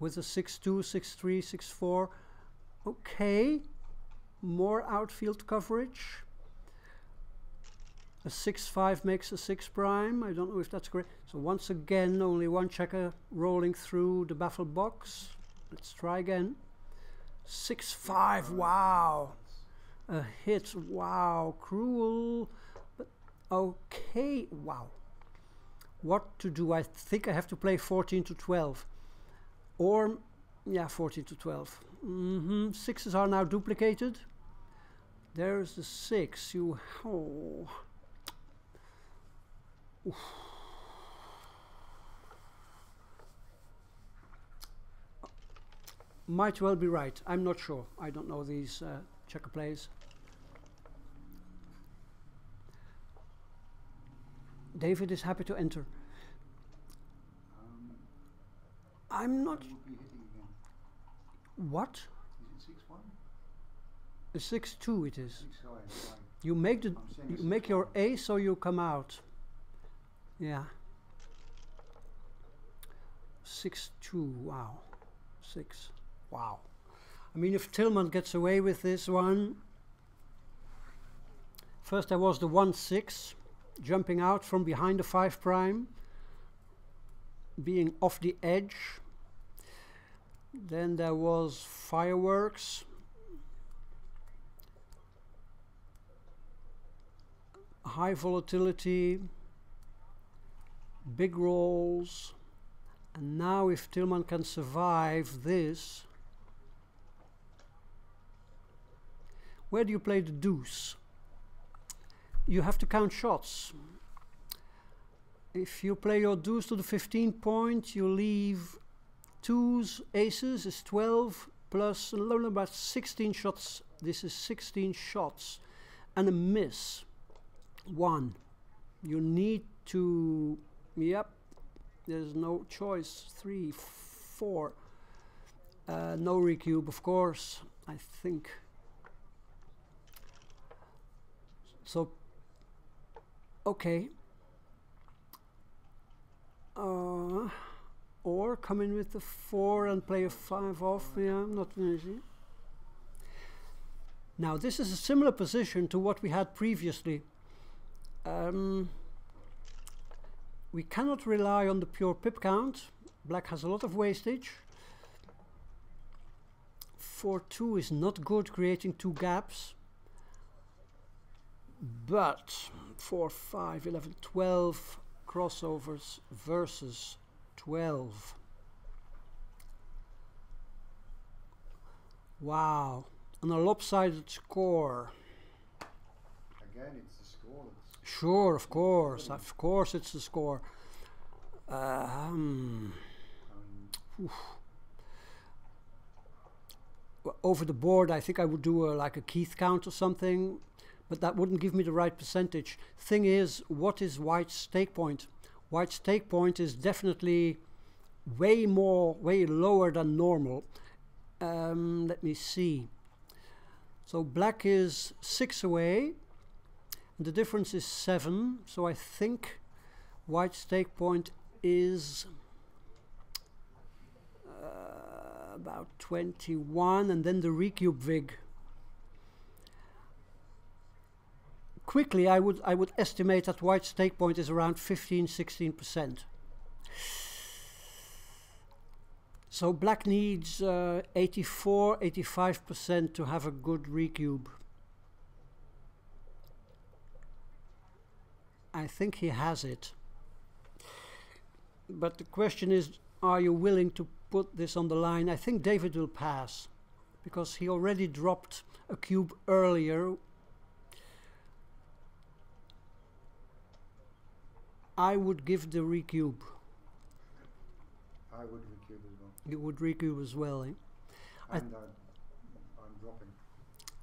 Speaker 1: with a 6-2, 6-3, 6-4. Okay, more outfield coverage. A 6-5 makes a 6 prime. I don't know if that's correct. So once again, only one checker rolling through the baffled box. Let's try again. 6-5, wow. A hit, wow, cruel. But okay, wow. What to do? I think I have to play 14-12. Or, yeah, 14-12. 6s are now duplicated. There's the 6. You, oh. Oof. Might well be right. I'm not sure. I don't know these checker plays. David is happy to enter. I'm not. What?
Speaker 2: Is it 6-1?
Speaker 1: A 6-2 it is.
Speaker 2: 6-5.
Speaker 1: You make your ace, so you come out. Yeah. 6-2. Wow. 6. Wow. I mean, if Tilman gets away with this one. First there was the 1-6, jumping out from behind the 5 prime, being off the edge. Then there was fireworks. High volatility. Big rolls. And now if Tilman can survive this, where do you play the deuce? You have to count shots. If you play your deuce to the 15 point, you leave 2s, aces is 12 plus about 16 shots. This is 16 shots and a miss. 1. You need to, yep, there's no choice. 3, 4. No recube, of course, I think. So, okay. Or come in with the 4 and play a 5 off. Yeah, not easy. Now, this is a similar position to what we had previously. We cannot rely on the pure pip count. Black has a lot of wastage. 4-2 is not good, creating 2 gaps. But 4, 5, 11, 12 crossovers versus 12. Wow, and a lopsided score.
Speaker 2: Again, it's the score.
Speaker 1: Sure, of course it's the score. Over the board, I think I would do like a Keith count or something, but that wouldn't give me the right percentage. Thing is, what is white's stake point? White's take point is definitely way lower than normal. Let me see. So black is 6 away, and the difference is 7. So I think White's take point is about 21, and then the recube vig. Quickly, I would estimate that White's take point is around 15–16%. So black needs 84–85% to have a good recube. I think he has it. But the question is, are you willing to put this on the line? I think David will pass, because he already dropped a cube earlier. I would give the recube.
Speaker 2: I would recube as well.
Speaker 1: You would recube as well, eh?
Speaker 2: And I'm dropping.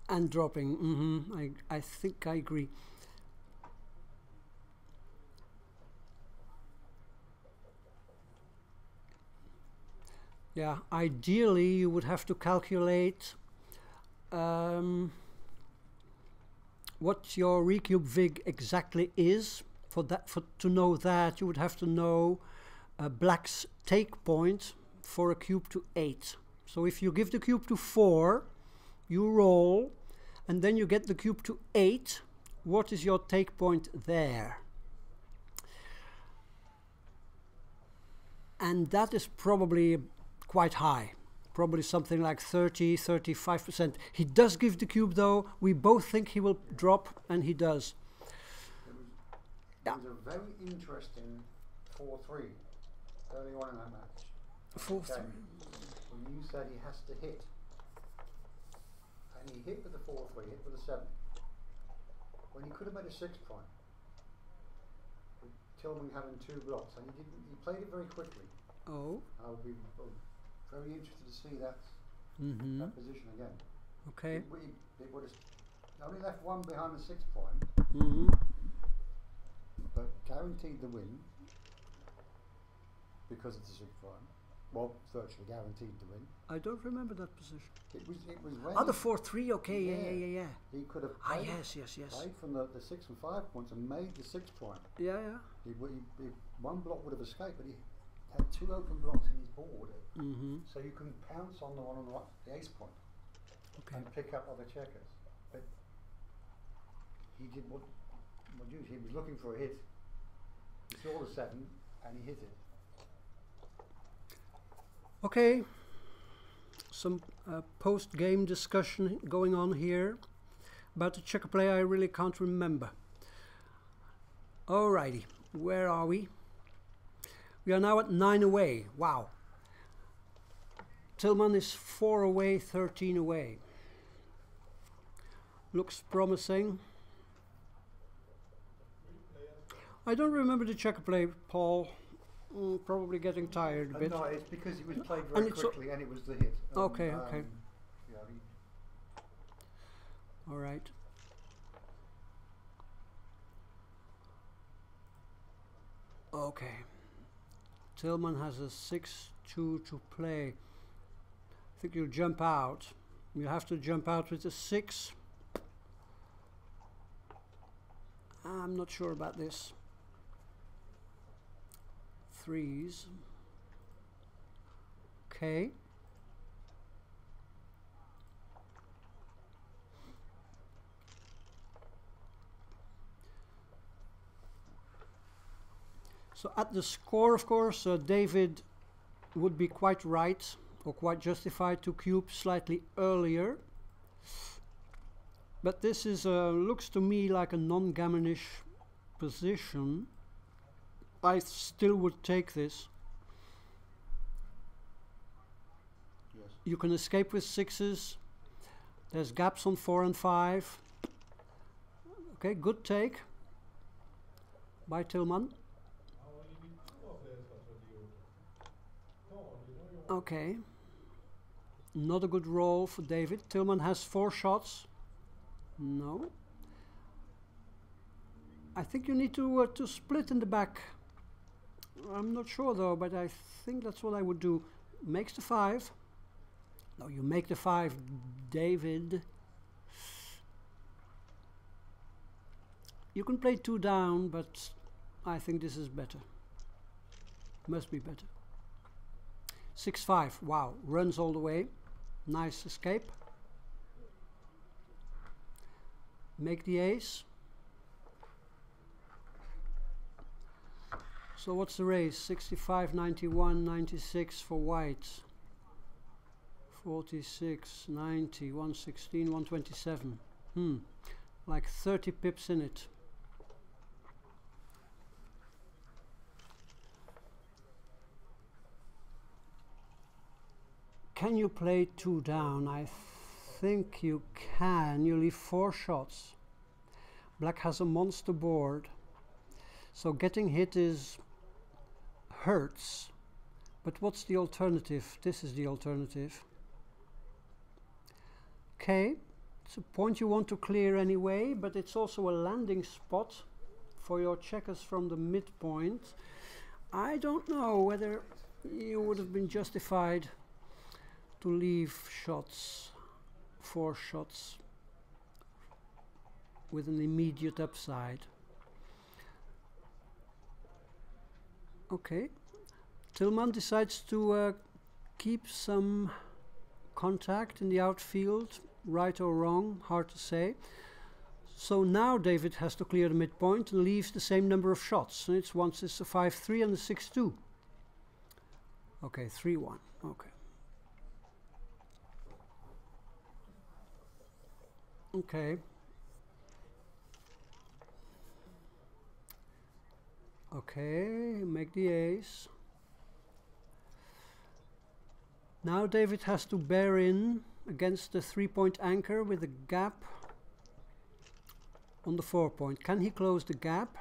Speaker 1: And dropping, I think I agree. Yeah, ideally you would have to calculate what your recube vig exactly is. To know that, you would have to know black's take point for a cube to 8. So if you give the cube to 4, you roll, and then you get the cube to 8. What is your take point there? And that is probably quite high. Probably something like 30–35%. He does give the cube though. We both think he will drop, and he does.
Speaker 2: It was a very interesting 4–3 early on in that match.
Speaker 1: 4–3.
Speaker 2: When you said he has to hit, and he hit with the 4–3, hit with a 7. When he could have made a 6 point, with Tilman having 2 blocks, and he didn't. He played it very quickly.
Speaker 1: Oh.
Speaker 2: I would be very interested to see that that position again.
Speaker 1: Okay.
Speaker 2: It would have only left 1 behind the 6 point. But guaranteed the win because it's a 6 point. Well, virtually guaranteed the win.
Speaker 1: I don't remember that position.
Speaker 2: It was when
Speaker 1: the 4–3. Okay, yeah.
Speaker 2: He could have played,
Speaker 1: yes.
Speaker 2: played from the 6 and 5 points and made the 6 point.
Speaker 1: Yeah.
Speaker 2: One block would have escaped, but he had 2 open blocks in his board. So you can pounce on the one on the right, the ace point, and pick up other checkers. But he did what he was looking for a hit. He saw the 7 and he hit it.
Speaker 1: Okay, some post-game discussion going on here about the checker play. I really can't remember. Alrighty, where are we? We are now at 9 away. Wow. Tilman is 4 away, 13 away. Looks promising. I don't remember the checker play, Paul. Probably getting tired a bit.
Speaker 2: No, it's because it was played very quickly and it was the hit.
Speaker 1: Okay.
Speaker 2: Yeah,
Speaker 1: all right. Okay. Tilman has a 6–2 to play. I think you jump out. You have to jump out with a 6. I'm not sure about this. 3s. Okay. So at the score, of course, David would be quite right or quite justified to cube slightly earlier. But this is looks to me like a non-gammonish position. I still would take this.
Speaker 2: Yes.
Speaker 1: You can escape with 6s. There's gaps on 4 and 5. Okay, good take by Tilman. Okay. Not a good roll for David. Tilman has 4 shots. No. I think you need to split in the back. I'm not sure though, but I think that's what I would do. Makes the 5. No, you make the 5, David. You can play 2 down, but I think this is better. Must be better. 6-5. Wow, runs all the way. Nice escape. Make the ace. So what's the race? 65, 91, 96 for white. 46, 90, 116, 127. Like 30 pips in it. Can you play 2 down? I think you can. You leave 4 shots. Black has a monster board. So getting hit hurts. But what's the alternative? This is the alternative. Okay, it's a point you want to clear anyway, but it's also a landing spot for your checkers from the midpoint. I don't know whether you would have been justified to leave shots, 4 shots, with an immediate upside. Okay, Tilman decides to keep some contact in the outfield, right or wrong, hard to say. So now David has to clear the midpoint and leaves the same number of shots. And it's once it's a 5-3 and a 6-2. Okay, 3-1. Okay. Okay. Okay, make the ace. Now David has to bear in against the 3-point anchor with a gap on the 4-point. Can he close the gap?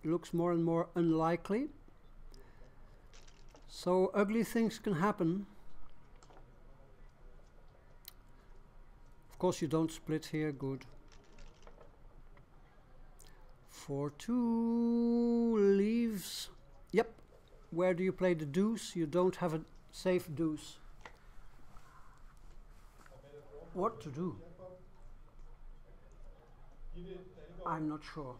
Speaker 1: It looks more and more unlikely. So ugly things can happen. Of course you don't split here, good. 4-2 leaves. Yep. Where do you play the deuce? You don't have a safe deuce. What to do? I'm not sure.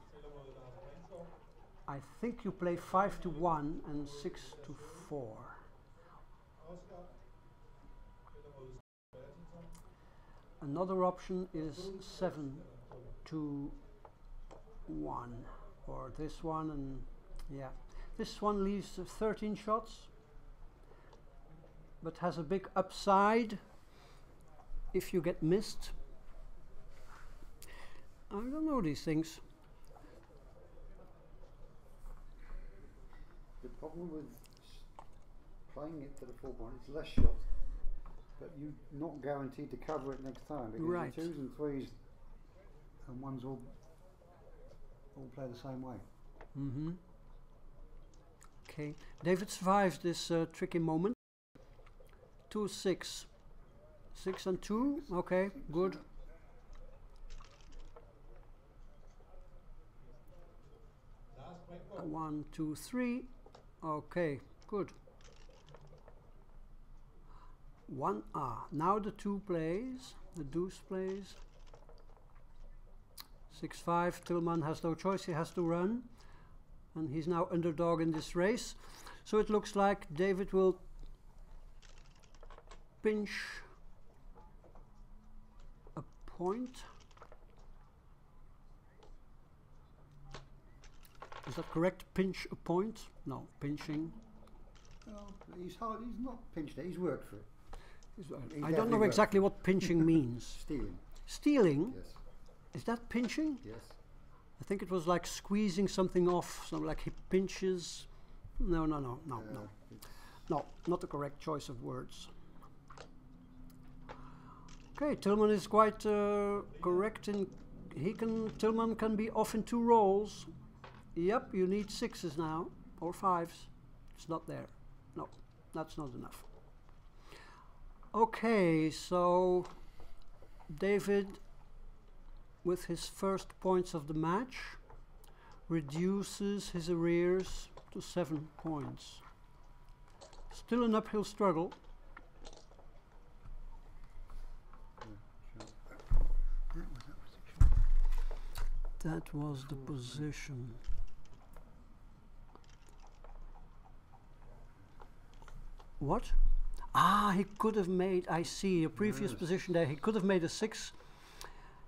Speaker 1: I think you play 5-1 and 6-4. Another option is 7-1, or this one, and yeah, this one leaves 13 shots, but has a big upside if you get missed. I don't know these things.
Speaker 2: The problem with playing it to the 4-point, it's less shots, but you're not guaranteed to cover it next time, because
Speaker 1: right.
Speaker 2: the 2s and 3s and 1s all play the same way.
Speaker 1: Okay, David survives this tricky moment. 2-6. 6 and 2, okay, good. One, 2, 3, okay, good. 1, now the 2 plays, the deuce plays. 6-5, Tilman has no choice, he has to run. And he's now underdog in this race. So it looks like David will pinch a point. Is that correct? Pinch a point? No, pinching.
Speaker 2: Well, he's not pinched it, he's worked for it.
Speaker 1: I don't know exactly what pinching means.
Speaker 2: Stealing.
Speaker 1: Stealing?
Speaker 2: Yes.
Speaker 1: Is that pinching?
Speaker 2: Yes.
Speaker 1: I think it was like squeezing something off, so like he pinches. No, not the correct choice of words. Okay, Tilman is quite correct in Tilman can be off in 2 rolls. Yep, you need 6s now, or 5s. It's not there. No, that's not enough. Okay, so David, with his first points of the match, reduces his arrears to 7 points. Still an uphill struggle. That was the position. What? Ah, he could have made, I see, a previous position there. He could have made a 6.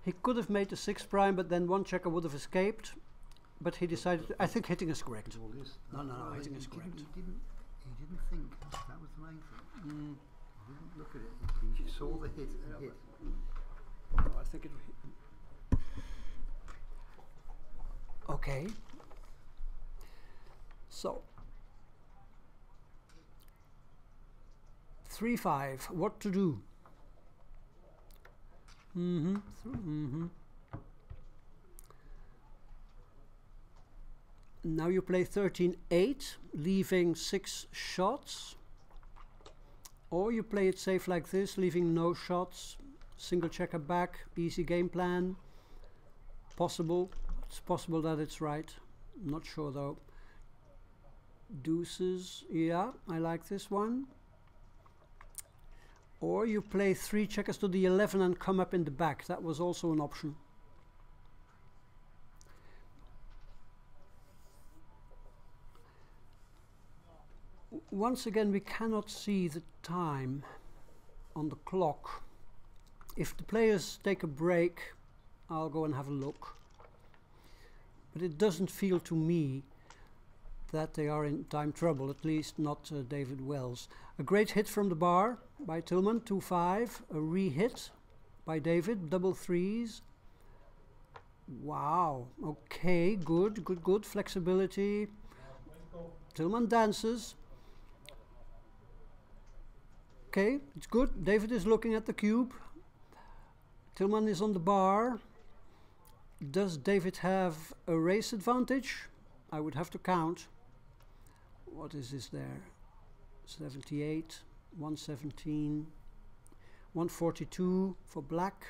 Speaker 1: He could have made a 6 prime, but then one checker would have escaped. But he decided, I think hitting is correct. No, hitting is correct.
Speaker 2: He didn't think, that was the main thing. He didn't look at it, he saw the hit and hit.
Speaker 1: No, I think it... Okay. So. 3-5, what to do? Now you play 13-8, leaving 6 shots. Or you play it safe like this, leaving no shots. Single checker back, easy game plan. Possible. It's possible that it's right. I'm not sure though. Deuces, yeah, I like this one. Or you play 3 checkers to the 11 and come up in the back. That was also an option. Once again, we cannot see the time on the clock. If the players take a break, I'll go and have a look. But it doesn't feel to me that they are in time trouble, at least not David Wells. A great hit from the bar by Tilman, 2-5. A re-hit by David, double threes. Wow, okay, good, good, good. Flexibility. Tilman dances. Okay, it's good. David is looking at the cube. Tilman is on the bar. Does David have a race advantage? I would have to count. What is this there? 78, 117, 142 for black.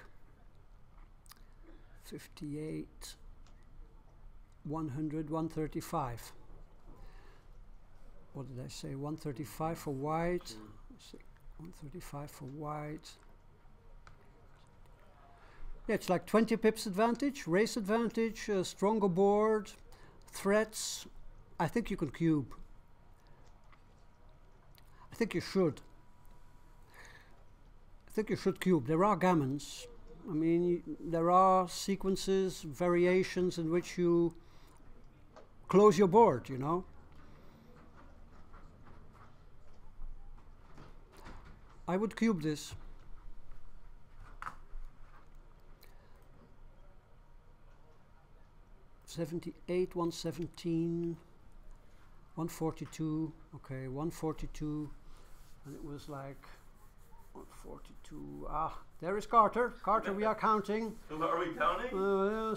Speaker 1: 58, 100, 135. What did I say? 135 for white. 135 for white. Yeah, it's like 20 pips advantage, race advantage, stronger board, threats. I think you can cube. I think you should. I think you should cube. There are gammons. I mean, there are sequences, variations in which you close your board, you know. I would cube this. $78, 117, 142. Okay, 142, and it was like 142. Ah, there is Carter. Carter, we are counting.
Speaker 3: Are we counting?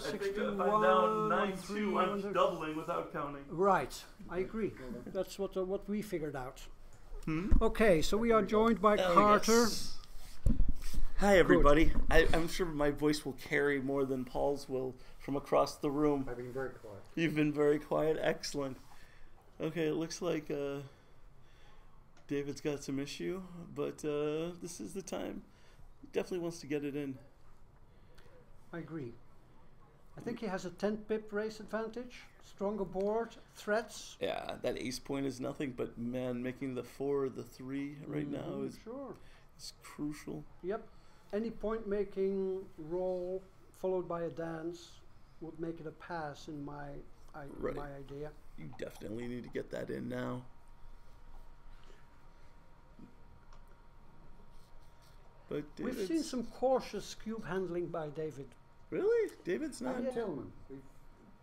Speaker 1: 61.
Speaker 3: I think if I'm down 9-2, I'm doubling without counting.
Speaker 1: Right, I agree. That's what we figured out. Okay, so we are joined by Carter.
Speaker 3: Yes. Hi, everybody. I'm sure my voice will carry more than Paul's will from across the room.
Speaker 2: I've been very quiet.
Speaker 3: You've been very quiet. Excellent. Okay, it looks like David's got some issue, but this is the time. Definitely wants to get it in.
Speaker 1: I agree. I think he has a 10 pip race advantage, stronger board, threats.
Speaker 3: Yeah, that ace point is nothing, but man, making the 4 or the 3 right now is crucial.
Speaker 1: Yep. Any point making roll followed by a dance would make it a pass in my idea.
Speaker 3: You definitely need to get that in now. But
Speaker 1: we've seen some cautious cube handling by David.
Speaker 3: Really? David's not?
Speaker 2: And Tilman.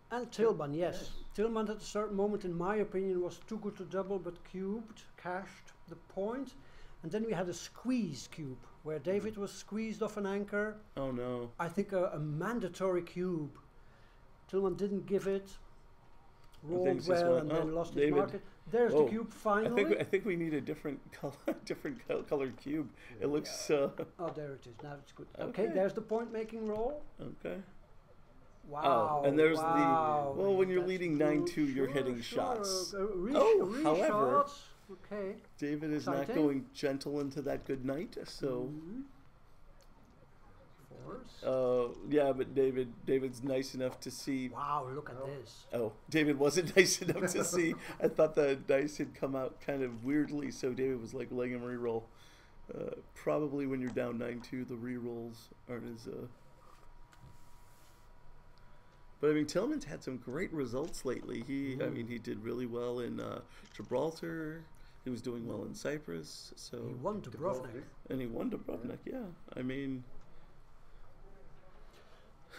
Speaker 1: And Tilman, yes. Tilman at a certain moment, in my opinion, was too good to double, but cubed, cashed the point. And then we had a squeeze cube, where David was squeezed off an anchor.
Speaker 3: Oh no.
Speaker 1: I think a mandatory cube. Tilman didn't give it, rolled well, and then lost his market. There's the cube finally.
Speaker 3: I think we need a different colored cube. It looks.
Speaker 1: Oh, there it is. Now it's good. Okay, there's the point making roll.
Speaker 3: Okay.
Speaker 1: Wow.
Speaker 3: Oh, and there's
Speaker 1: wow.
Speaker 3: the... Well, when you're
Speaker 1: That's
Speaker 3: leading
Speaker 1: good.
Speaker 3: 9-2, you're
Speaker 1: Sure,
Speaker 3: hitting
Speaker 1: sure.
Speaker 3: shots.
Speaker 1: However...
Speaker 3: However,
Speaker 1: Okay.
Speaker 3: David is not
Speaker 1: Exciting.
Speaker 3: going gentle into that good night, so...
Speaker 1: Force.
Speaker 3: Yeah, but David's nice enough to see...
Speaker 1: Wow, look at this.
Speaker 3: Oh, David wasn't nice enough to see. I thought the dice had come out kind of weirdly, so David was like letting him re-roll. Probably when you're down 9-2, the re-rolls aren't as... But I mean, Tilman's had some great results lately. I mean, he did really well in Gibraltar. He was doing well in Cyprus. So
Speaker 1: He won Dubrovnik.
Speaker 3: And he won Dubrovnik. Yeah, I mean,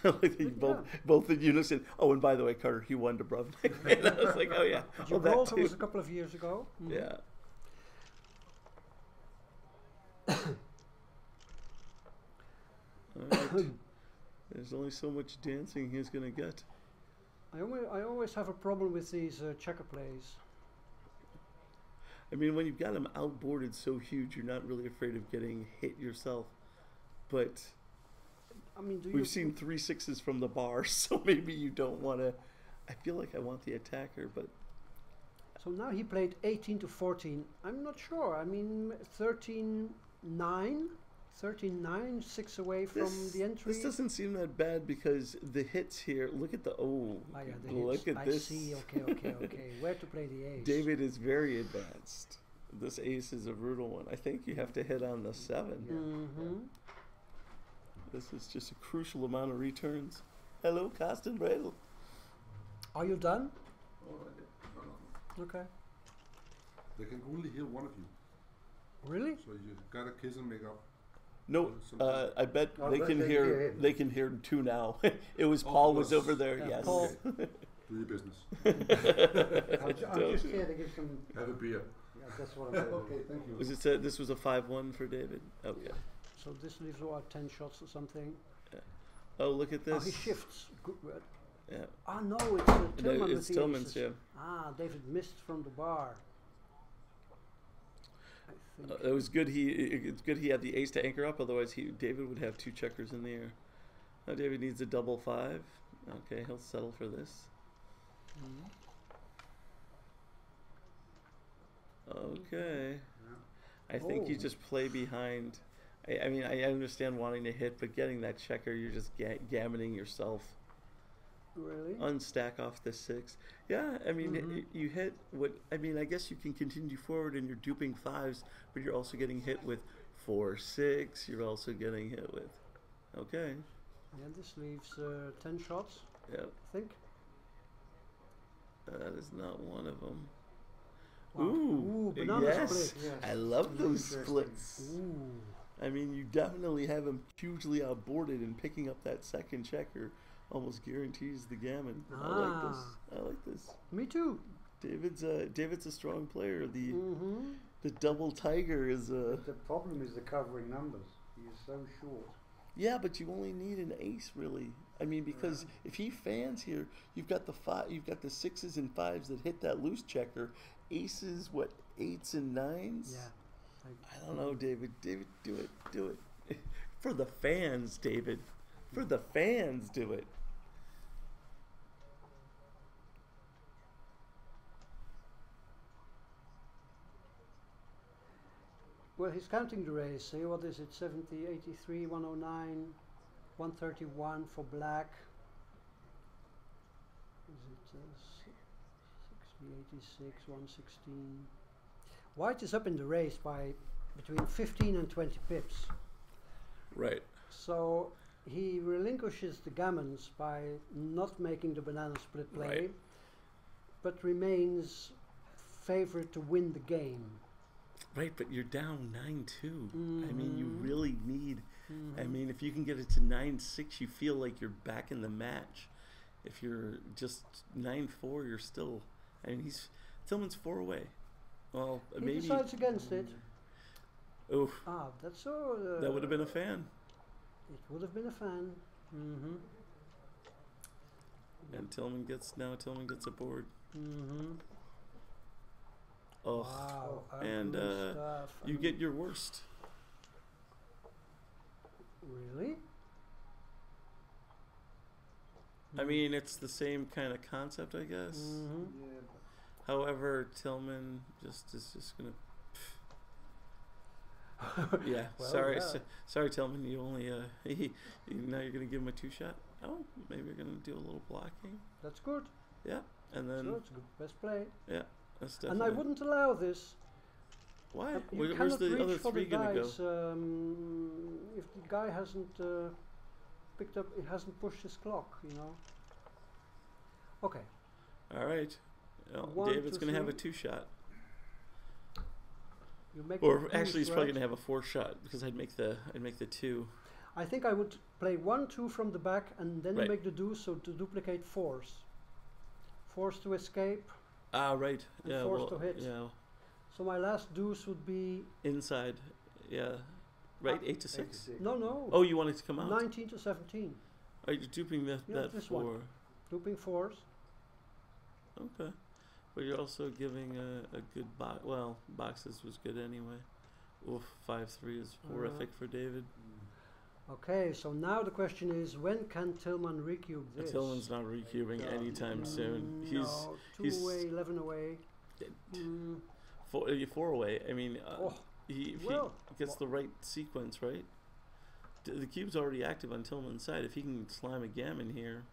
Speaker 3: both in unison. Oh, and by the way, Carter, he won Dubrovnik. And I was like, oh yeah,
Speaker 1: Gibraltar was a couple of years ago.
Speaker 3: Yeah. All right. There's only so much dancing he's going to get.
Speaker 1: I always have a problem with these checker plays.
Speaker 3: I mean, when you've got him outboarded so huge, you're not really afraid of getting hit yourself. But
Speaker 1: I mean,
Speaker 3: we've seen 3 6s from the bar, so maybe you don't want to. I feel like I want the attacker, but...
Speaker 1: So now he played 18 to 14. I'm not sure. I mean, 13-9? 13-9, 6 away from the entry.
Speaker 3: This doesn't seem that bad because the hits here. Look at the look at this.
Speaker 1: I see. Okay. Where to play the ace?
Speaker 3: David is very advanced. This ace is a brutal one. I think you have to hit on the 7. This is just a crucial amount of returns. Hello, Carsten Bredel.
Speaker 1: Are you done?
Speaker 4: No.
Speaker 1: Okay.
Speaker 4: They can only hear one of you.
Speaker 1: Really?
Speaker 4: So you gotta kiss and make up.
Speaker 3: No, I bet they can hear. They can hear 2 now. It was
Speaker 4: Oh,
Speaker 3: Paul was
Speaker 4: yes.
Speaker 3: over there.
Speaker 1: Yeah,
Speaker 3: Yes.
Speaker 1: Paul.
Speaker 4: Do your business.
Speaker 2: I'm just here to give some...
Speaker 4: Have a beer.
Speaker 2: Yeah, that's what I'm doing.
Speaker 4: Okay, thank you.
Speaker 3: Was it? This was a 5-1 for David. Okay.
Speaker 1: So this leaves about 10 shots or something.
Speaker 3: Oh, look at
Speaker 1: Oh, he
Speaker 3: this.
Speaker 1: shifts. Good word.
Speaker 3: Yeah.
Speaker 1: Ah, no, it's Tilman
Speaker 3: No,
Speaker 1: with
Speaker 3: it's
Speaker 1: the
Speaker 3: Tilman's.
Speaker 1: aces.
Speaker 3: Yeah.
Speaker 1: Ah, David missed from the bar. I think.
Speaker 3: It was good. It's good he had the ace to anchor up. Otherwise, David would have 2 checkers in the air. Now David needs a double 5. Okay, he'll settle for this. Okay. I think you just play behind. I mean, I understand wanting to hit, but getting that checker, you're just gammoning yourself.
Speaker 1: Really?
Speaker 3: Unstack off the 6. Yeah, I mean, you hit what... I mean, I guess you can continue forward and you're duping 5s, but you're also getting hit with 4, 6. You're also getting hit with... Okay.
Speaker 1: Yeah, this leaves 10 shots,
Speaker 3: Yeah.
Speaker 1: I think.
Speaker 3: That is not one of them.
Speaker 1: Wow. Ooh, banana
Speaker 3: yes.
Speaker 1: split.
Speaker 2: Yes.
Speaker 3: I love those
Speaker 2: Interesting.
Speaker 3: splits.
Speaker 1: Ooh.
Speaker 3: I mean, you definitely have him hugely outboarded, and picking up that second checker almost guarantees the gammon. I like this. I like this.
Speaker 1: Me too.
Speaker 3: David's a strong player. The double tiger is a...
Speaker 2: The problem is the covering numbers. He is so short.
Speaker 3: Yeah, but you only need an ace, really. I mean, because if he fans here, you've got the 6s and 5s that hit that loose checker. Aces, what, 8s and 9s?
Speaker 1: Yeah.
Speaker 3: I don't know, David. David, do it. For the fans, David. For the fans, do it.
Speaker 1: Well, he's counting the race. See, what is it? 70, 83, 109, 131 for black. Is it 60, 86, 116? White is up in the race by between 15 and 20 pips.
Speaker 3: Right.
Speaker 1: So he relinquishes the gammons by not making the banana split play,
Speaker 3: Right.
Speaker 1: but remains favored to win the game.
Speaker 3: Right, but you're down 9-2. I mean, you really need... I mean, if you can get it to 9-6, you feel like you're back in the match. If you're just 9-4, you're still... I mean, Tilman's 4 away. Well,
Speaker 1: He
Speaker 3: maybe...
Speaker 1: decides against it.
Speaker 3: Oof.
Speaker 1: Ah, that's so...
Speaker 3: That would have been a fan.
Speaker 1: It would have been a fan.
Speaker 3: And Tilman gets a board. Oh,
Speaker 1: Wow,
Speaker 3: and
Speaker 1: ugly stuff.
Speaker 3: you get your worst.
Speaker 1: Really?
Speaker 3: I mean, it's the same kind of concept, I guess.
Speaker 2: Yeah,
Speaker 3: However, Tilman is just gonna. Yeah,
Speaker 1: Well,
Speaker 3: sorry,
Speaker 1: yeah.
Speaker 3: sorry, Tilman. You only now you're gonna give him a 2-shot. Oh, maybe you're gonna do a little blocking.
Speaker 1: That's good.
Speaker 3: Yeah, and then
Speaker 1: So it's good. Best play.
Speaker 3: yeah, that's
Speaker 1: And
Speaker 3: definitely.
Speaker 1: I wouldn't allow this.
Speaker 3: Why?
Speaker 1: You
Speaker 3: Where's
Speaker 1: cannot
Speaker 3: the
Speaker 1: reach
Speaker 3: other
Speaker 1: for
Speaker 3: 3
Speaker 1: the
Speaker 3: gonna go?
Speaker 1: dice if the guy hasn't picked up, it hasn't pushed his clock, you know. Okay.
Speaker 3: All right. Well,
Speaker 1: 1,
Speaker 3: David's
Speaker 1: 2,
Speaker 3: gonna have a
Speaker 1: 3.
Speaker 3: 2-shot,
Speaker 1: You make
Speaker 3: or
Speaker 1: the
Speaker 3: actually, he's
Speaker 1: deuce,
Speaker 3: probably
Speaker 1: right?
Speaker 3: gonna have a 4-shot because I'd make the 2.
Speaker 1: I think I would play 1, 2 from the back, and then
Speaker 3: Right.
Speaker 1: you make the deuce, so to duplicate 4s. 4s to escape.
Speaker 3: Ah, right.
Speaker 1: And
Speaker 3: Yeah.
Speaker 1: forced
Speaker 3: Well,
Speaker 1: to hit.
Speaker 3: yeah.
Speaker 1: So my last deuce would be
Speaker 3: Inside. Yeah. Right. 8 to 6.
Speaker 2: 86.
Speaker 1: no.
Speaker 3: Oh, you want it to come out?
Speaker 1: 19 to 17.
Speaker 3: Are you duping
Speaker 1: Yeah,
Speaker 3: that
Speaker 1: this
Speaker 3: 4?
Speaker 1: one. Looping 4s.
Speaker 3: Okay. But you're also giving a good box. Well, boxes was good anyway. Oof, 5-3 is horrific for David.
Speaker 1: Okay, so now the question is, when can Tilman recube this?
Speaker 3: Tilman's not recubing anytime soon.
Speaker 1: No, 2
Speaker 3: he's-
Speaker 1: away, 11 away. Mm,
Speaker 3: 4 away. I mean,
Speaker 1: oh,
Speaker 3: if
Speaker 1: well,
Speaker 3: he gets the right sequence, right? The cube's already active on Tilman's side. If he can slime a gammon here,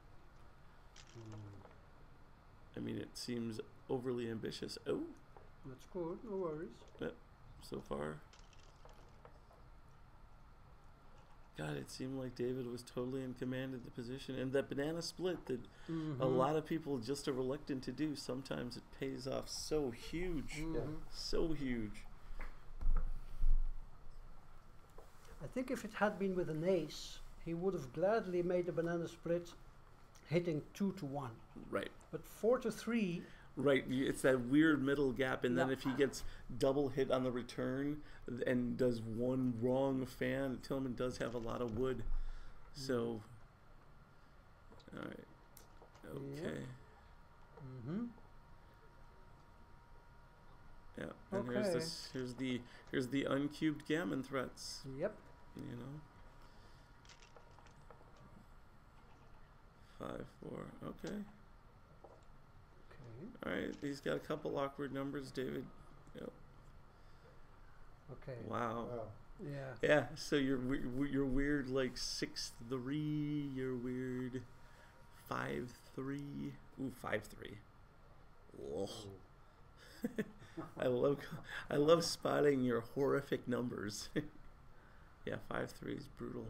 Speaker 3: I mean, it seems overly ambitious. Oh,
Speaker 1: that's good, no worries.
Speaker 3: so far. God, it seemed like David was totally in command of the position. And that banana split that a lot of people just are reluctant to do, sometimes it pays off so huge. So huge.
Speaker 1: I think if it had been with an ace, he would have gladly made the banana split, hitting 2 to 1.
Speaker 3: Right.
Speaker 1: But 4 to 3,
Speaker 3: Right, it's that weird middle gap, and then
Speaker 1: Yeah.
Speaker 3: if he gets double hit on the return and does one wrong fan, Tilman does have a lot of wood. So, all right, okay, yeah. And
Speaker 1: Okay.
Speaker 3: here's the uncubed gammon threats.
Speaker 1: yep.
Speaker 3: You know, 5-4. Okay.
Speaker 1: Okay.
Speaker 3: All right. He's got a couple awkward numbers, David. Yep.
Speaker 1: Okay.
Speaker 3: Wow.
Speaker 2: Wow.
Speaker 1: Yeah.
Speaker 3: Yeah. So you're weird like 6-3. You're weird 5-3. Ooh, 5-3. Oh. I love spotting your horrific numbers. Yeah, 5-3 is brutal.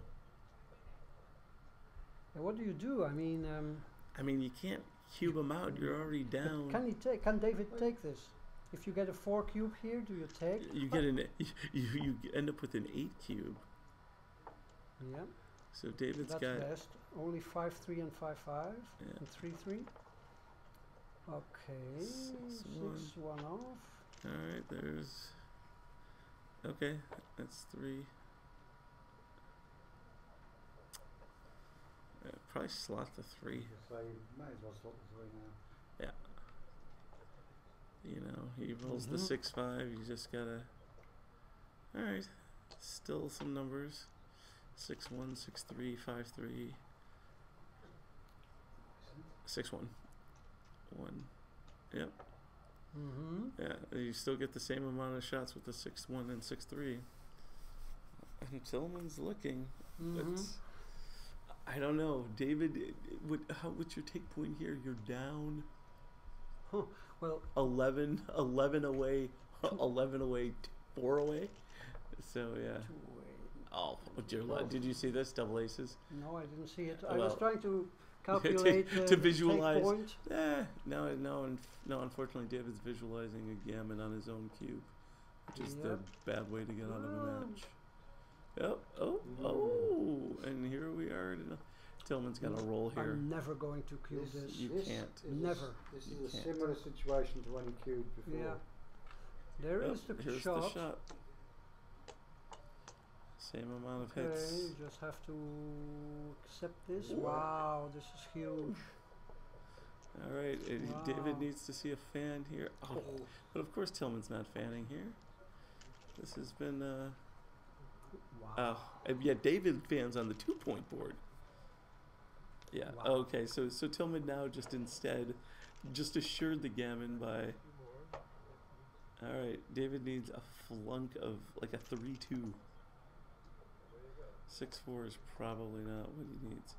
Speaker 1: And what do you do? I mean,
Speaker 3: I mean, you can't cube them out. You're already down.
Speaker 1: can David take this? If you get a 4 cube here, do you take?
Speaker 3: You get you end up with an 8 cube.
Speaker 1: Yeah.
Speaker 3: So David's
Speaker 1: That's
Speaker 3: got
Speaker 1: best. Only 5-3 and 5-5
Speaker 3: Yeah.
Speaker 1: and 3-3. Okay.
Speaker 3: 6-1.
Speaker 1: 6-1 off.
Speaker 3: All right. There's okay. That's 3. Probably slot the 3.
Speaker 2: So you may as well slot the 3 now.
Speaker 3: You know, he rolls the 6-5. You just gotta. All right. Still some numbers. 6-1, 6-3, 5-3, 6-1, 1. Yep. Yeah. You still get the same amount of shots with the 6-1 and 6-3. And Tilman's looking. But I don't know, David. What's your take point here? You're down.
Speaker 1: Well,
Speaker 3: 11 away, 11 away, 4 away. So yeah.
Speaker 1: 2 away.
Speaker 3: Oh dear Lord! Did you see this? Double aces.
Speaker 1: No, I didn't see it. I was
Speaker 3: Well,
Speaker 1: trying to calculate
Speaker 3: to
Speaker 1: the take
Speaker 3: visualize.
Speaker 1: point.
Speaker 3: No. Unfortunately, David's visualizing a gammon on his own cube, which is the
Speaker 1: Yep.
Speaker 3: bad way to get out of a
Speaker 1: Oh.
Speaker 3: match. Yep. Oh, and here we are. Tillman's got a roll here.
Speaker 1: I'm never going to cube this.
Speaker 3: You can't.
Speaker 1: Never.
Speaker 2: This
Speaker 3: You
Speaker 2: is a
Speaker 3: can't.
Speaker 2: similar situation to when he cubed before.
Speaker 1: Yeah. There
Speaker 3: Yep,
Speaker 1: is the
Speaker 3: here's
Speaker 1: shot.
Speaker 3: the shot. Same amount of
Speaker 1: Okay,
Speaker 3: hits.
Speaker 1: you just have to accept this.
Speaker 3: Ooh.
Speaker 1: Wow, this is huge.
Speaker 3: All right,
Speaker 1: Wow.
Speaker 3: David needs to see a fan here. Oh, but of course Tillman's not fanning here. This has been.
Speaker 1: Wow.
Speaker 3: Yeah, David fans on the 2-point board. Yeah.
Speaker 1: Wow.
Speaker 3: Okay. So Tilman now just assured the gammon by. All right. David needs a flunk of like a 3-2. 6-4 is probably not what he needs.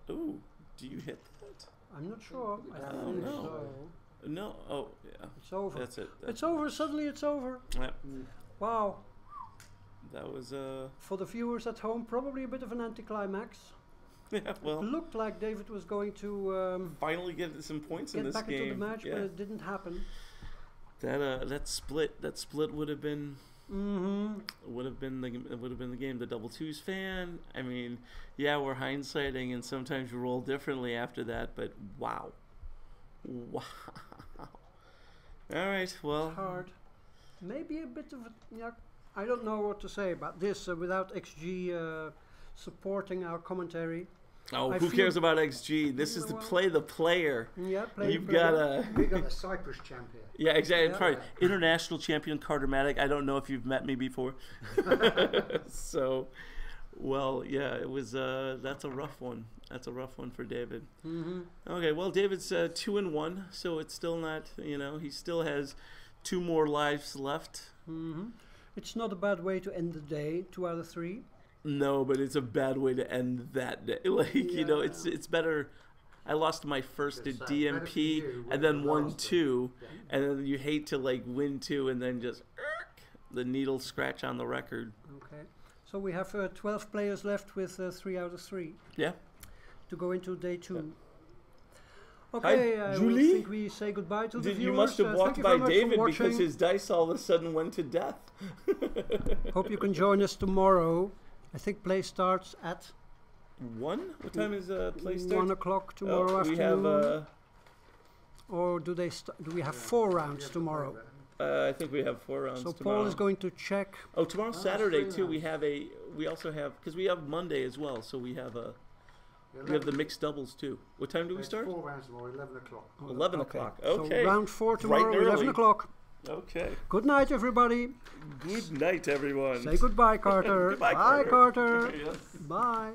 Speaker 3: Ooh. Do you hit that?
Speaker 1: I'm not sure. I
Speaker 3: Oh,
Speaker 1: think
Speaker 3: no.
Speaker 1: so.
Speaker 3: No. Oh yeah.
Speaker 1: It's over.
Speaker 3: That's it.
Speaker 1: It's over. Suddenly it's over.
Speaker 3: Yep.
Speaker 1: Wow.
Speaker 3: That was
Speaker 1: For the viewers at home, probably a bit of an anticlimax.
Speaker 3: yeah.
Speaker 1: It
Speaker 3: Well,
Speaker 1: looked like David was going to
Speaker 3: finally get some points in
Speaker 1: get
Speaker 3: this
Speaker 1: back
Speaker 3: game.
Speaker 1: into the match,
Speaker 3: yeah.
Speaker 1: but it didn't happen.
Speaker 3: That split would have been
Speaker 1: Mm-hmm.
Speaker 3: would have been the game. The double twos fan. I mean, yeah, we're hindsighting and sometimes we roll differently after that, but wow. All right, well.
Speaker 1: Hard. Maybe a bit of a, yeah. I don't know what to say about this without XG supporting our commentary.
Speaker 3: Oh,
Speaker 1: I
Speaker 3: who
Speaker 1: feel-
Speaker 3: cares about XG? This is
Speaker 1: Yeah,
Speaker 3: to
Speaker 1: well-
Speaker 3: play the player.
Speaker 1: Yeah, play
Speaker 3: You've
Speaker 1: play.
Speaker 3: got a
Speaker 2: We got the Cyprus champion.
Speaker 3: yeah, exactly.
Speaker 1: Yeah.
Speaker 3: Probably international champion Cartermatic. I don't know if you've met me before. So, well, yeah, it was. That's a rough one. That's a rough one for David.
Speaker 1: Mm-hmm.
Speaker 3: Okay, well, David's 2-1, so it's still not. He still has 2 more lives left.
Speaker 1: Mm-hmm. It's not a bad way to end the day. 2 out of 3.
Speaker 3: No, but it's a bad way to end that day. Like
Speaker 1: Yeah.
Speaker 3: it's better. I lost my first at
Speaker 2: It's, better for
Speaker 3: DMP
Speaker 2: you when
Speaker 3: and then
Speaker 2: you
Speaker 3: won
Speaker 2: lost it.
Speaker 3: 2,
Speaker 2: Yeah.
Speaker 3: and then you hate to like win 2 and then just the needle scratch on the record.
Speaker 1: Okay. So we have 12 players left with 3 out of 3
Speaker 3: Yeah.
Speaker 1: to go into day 2.
Speaker 3: Hi,
Speaker 1: Okay, I will
Speaker 3: Julie?
Speaker 1: think we say goodbye to the viewers.
Speaker 3: You must have
Speaker 1: Thank
Speaker 3: walked
Speaker 1: you
Speaker 3: by
Speaker 1: very much for
Speaker 3: David because
Speaker 1: watching.
Speaker 3: his dice all of a sudden went to death.
Speaker 1: Hope you can join us tomorrow. I think play starts at
Speaker 3: 1? What time is play start?
Speaker 1: 1 o'clock tomorrow
Speaker 3: we
Speaker 1: afternoon.
Speaker 3: have.
Speaker 1: Or do we have 4 rounds tomorrow?
Speaker 3: I think we have 4 rounds
Speaker 1: So
Speaker 3: tomorrow.
Speaker 1: Paul is going to check.
Speaker 3: Oh, tomorrow's
Speaker 2: Oh,
Speaker 3: Saturday
Speaker 2: that's
Speaker 3: too.
Speaker 2: 3
Speaker 3: We also have because we have Monday as well. So we have the mixed doubles too. What time do we
Speaker 2: There's
Speaker 3: start?
Speaker 2: 4 rounds tomorrow, 11 o'clock.
Speaker 3: 11 o'clock. Okay.
Speaker 1: So round 4
Speaker 3: Bright
Speaker 1: tomorrow,
Speaker 3: and
Speaker 1: 11
Speaker 3: early.
Speaker 1: o'clock.
Speaker 3: Okay.
Speaker 1: Good night, everybody.
Speaker 3: Good night, everyone.
Speaker 1: Say goodbye, Carter.
Speaker 3: Goodbye,
Speaker 1: Bye,
Speaker 3: Carter.
Speaker 1: Carter.
Speaker 3: Yes.
Speaker 1: Bye.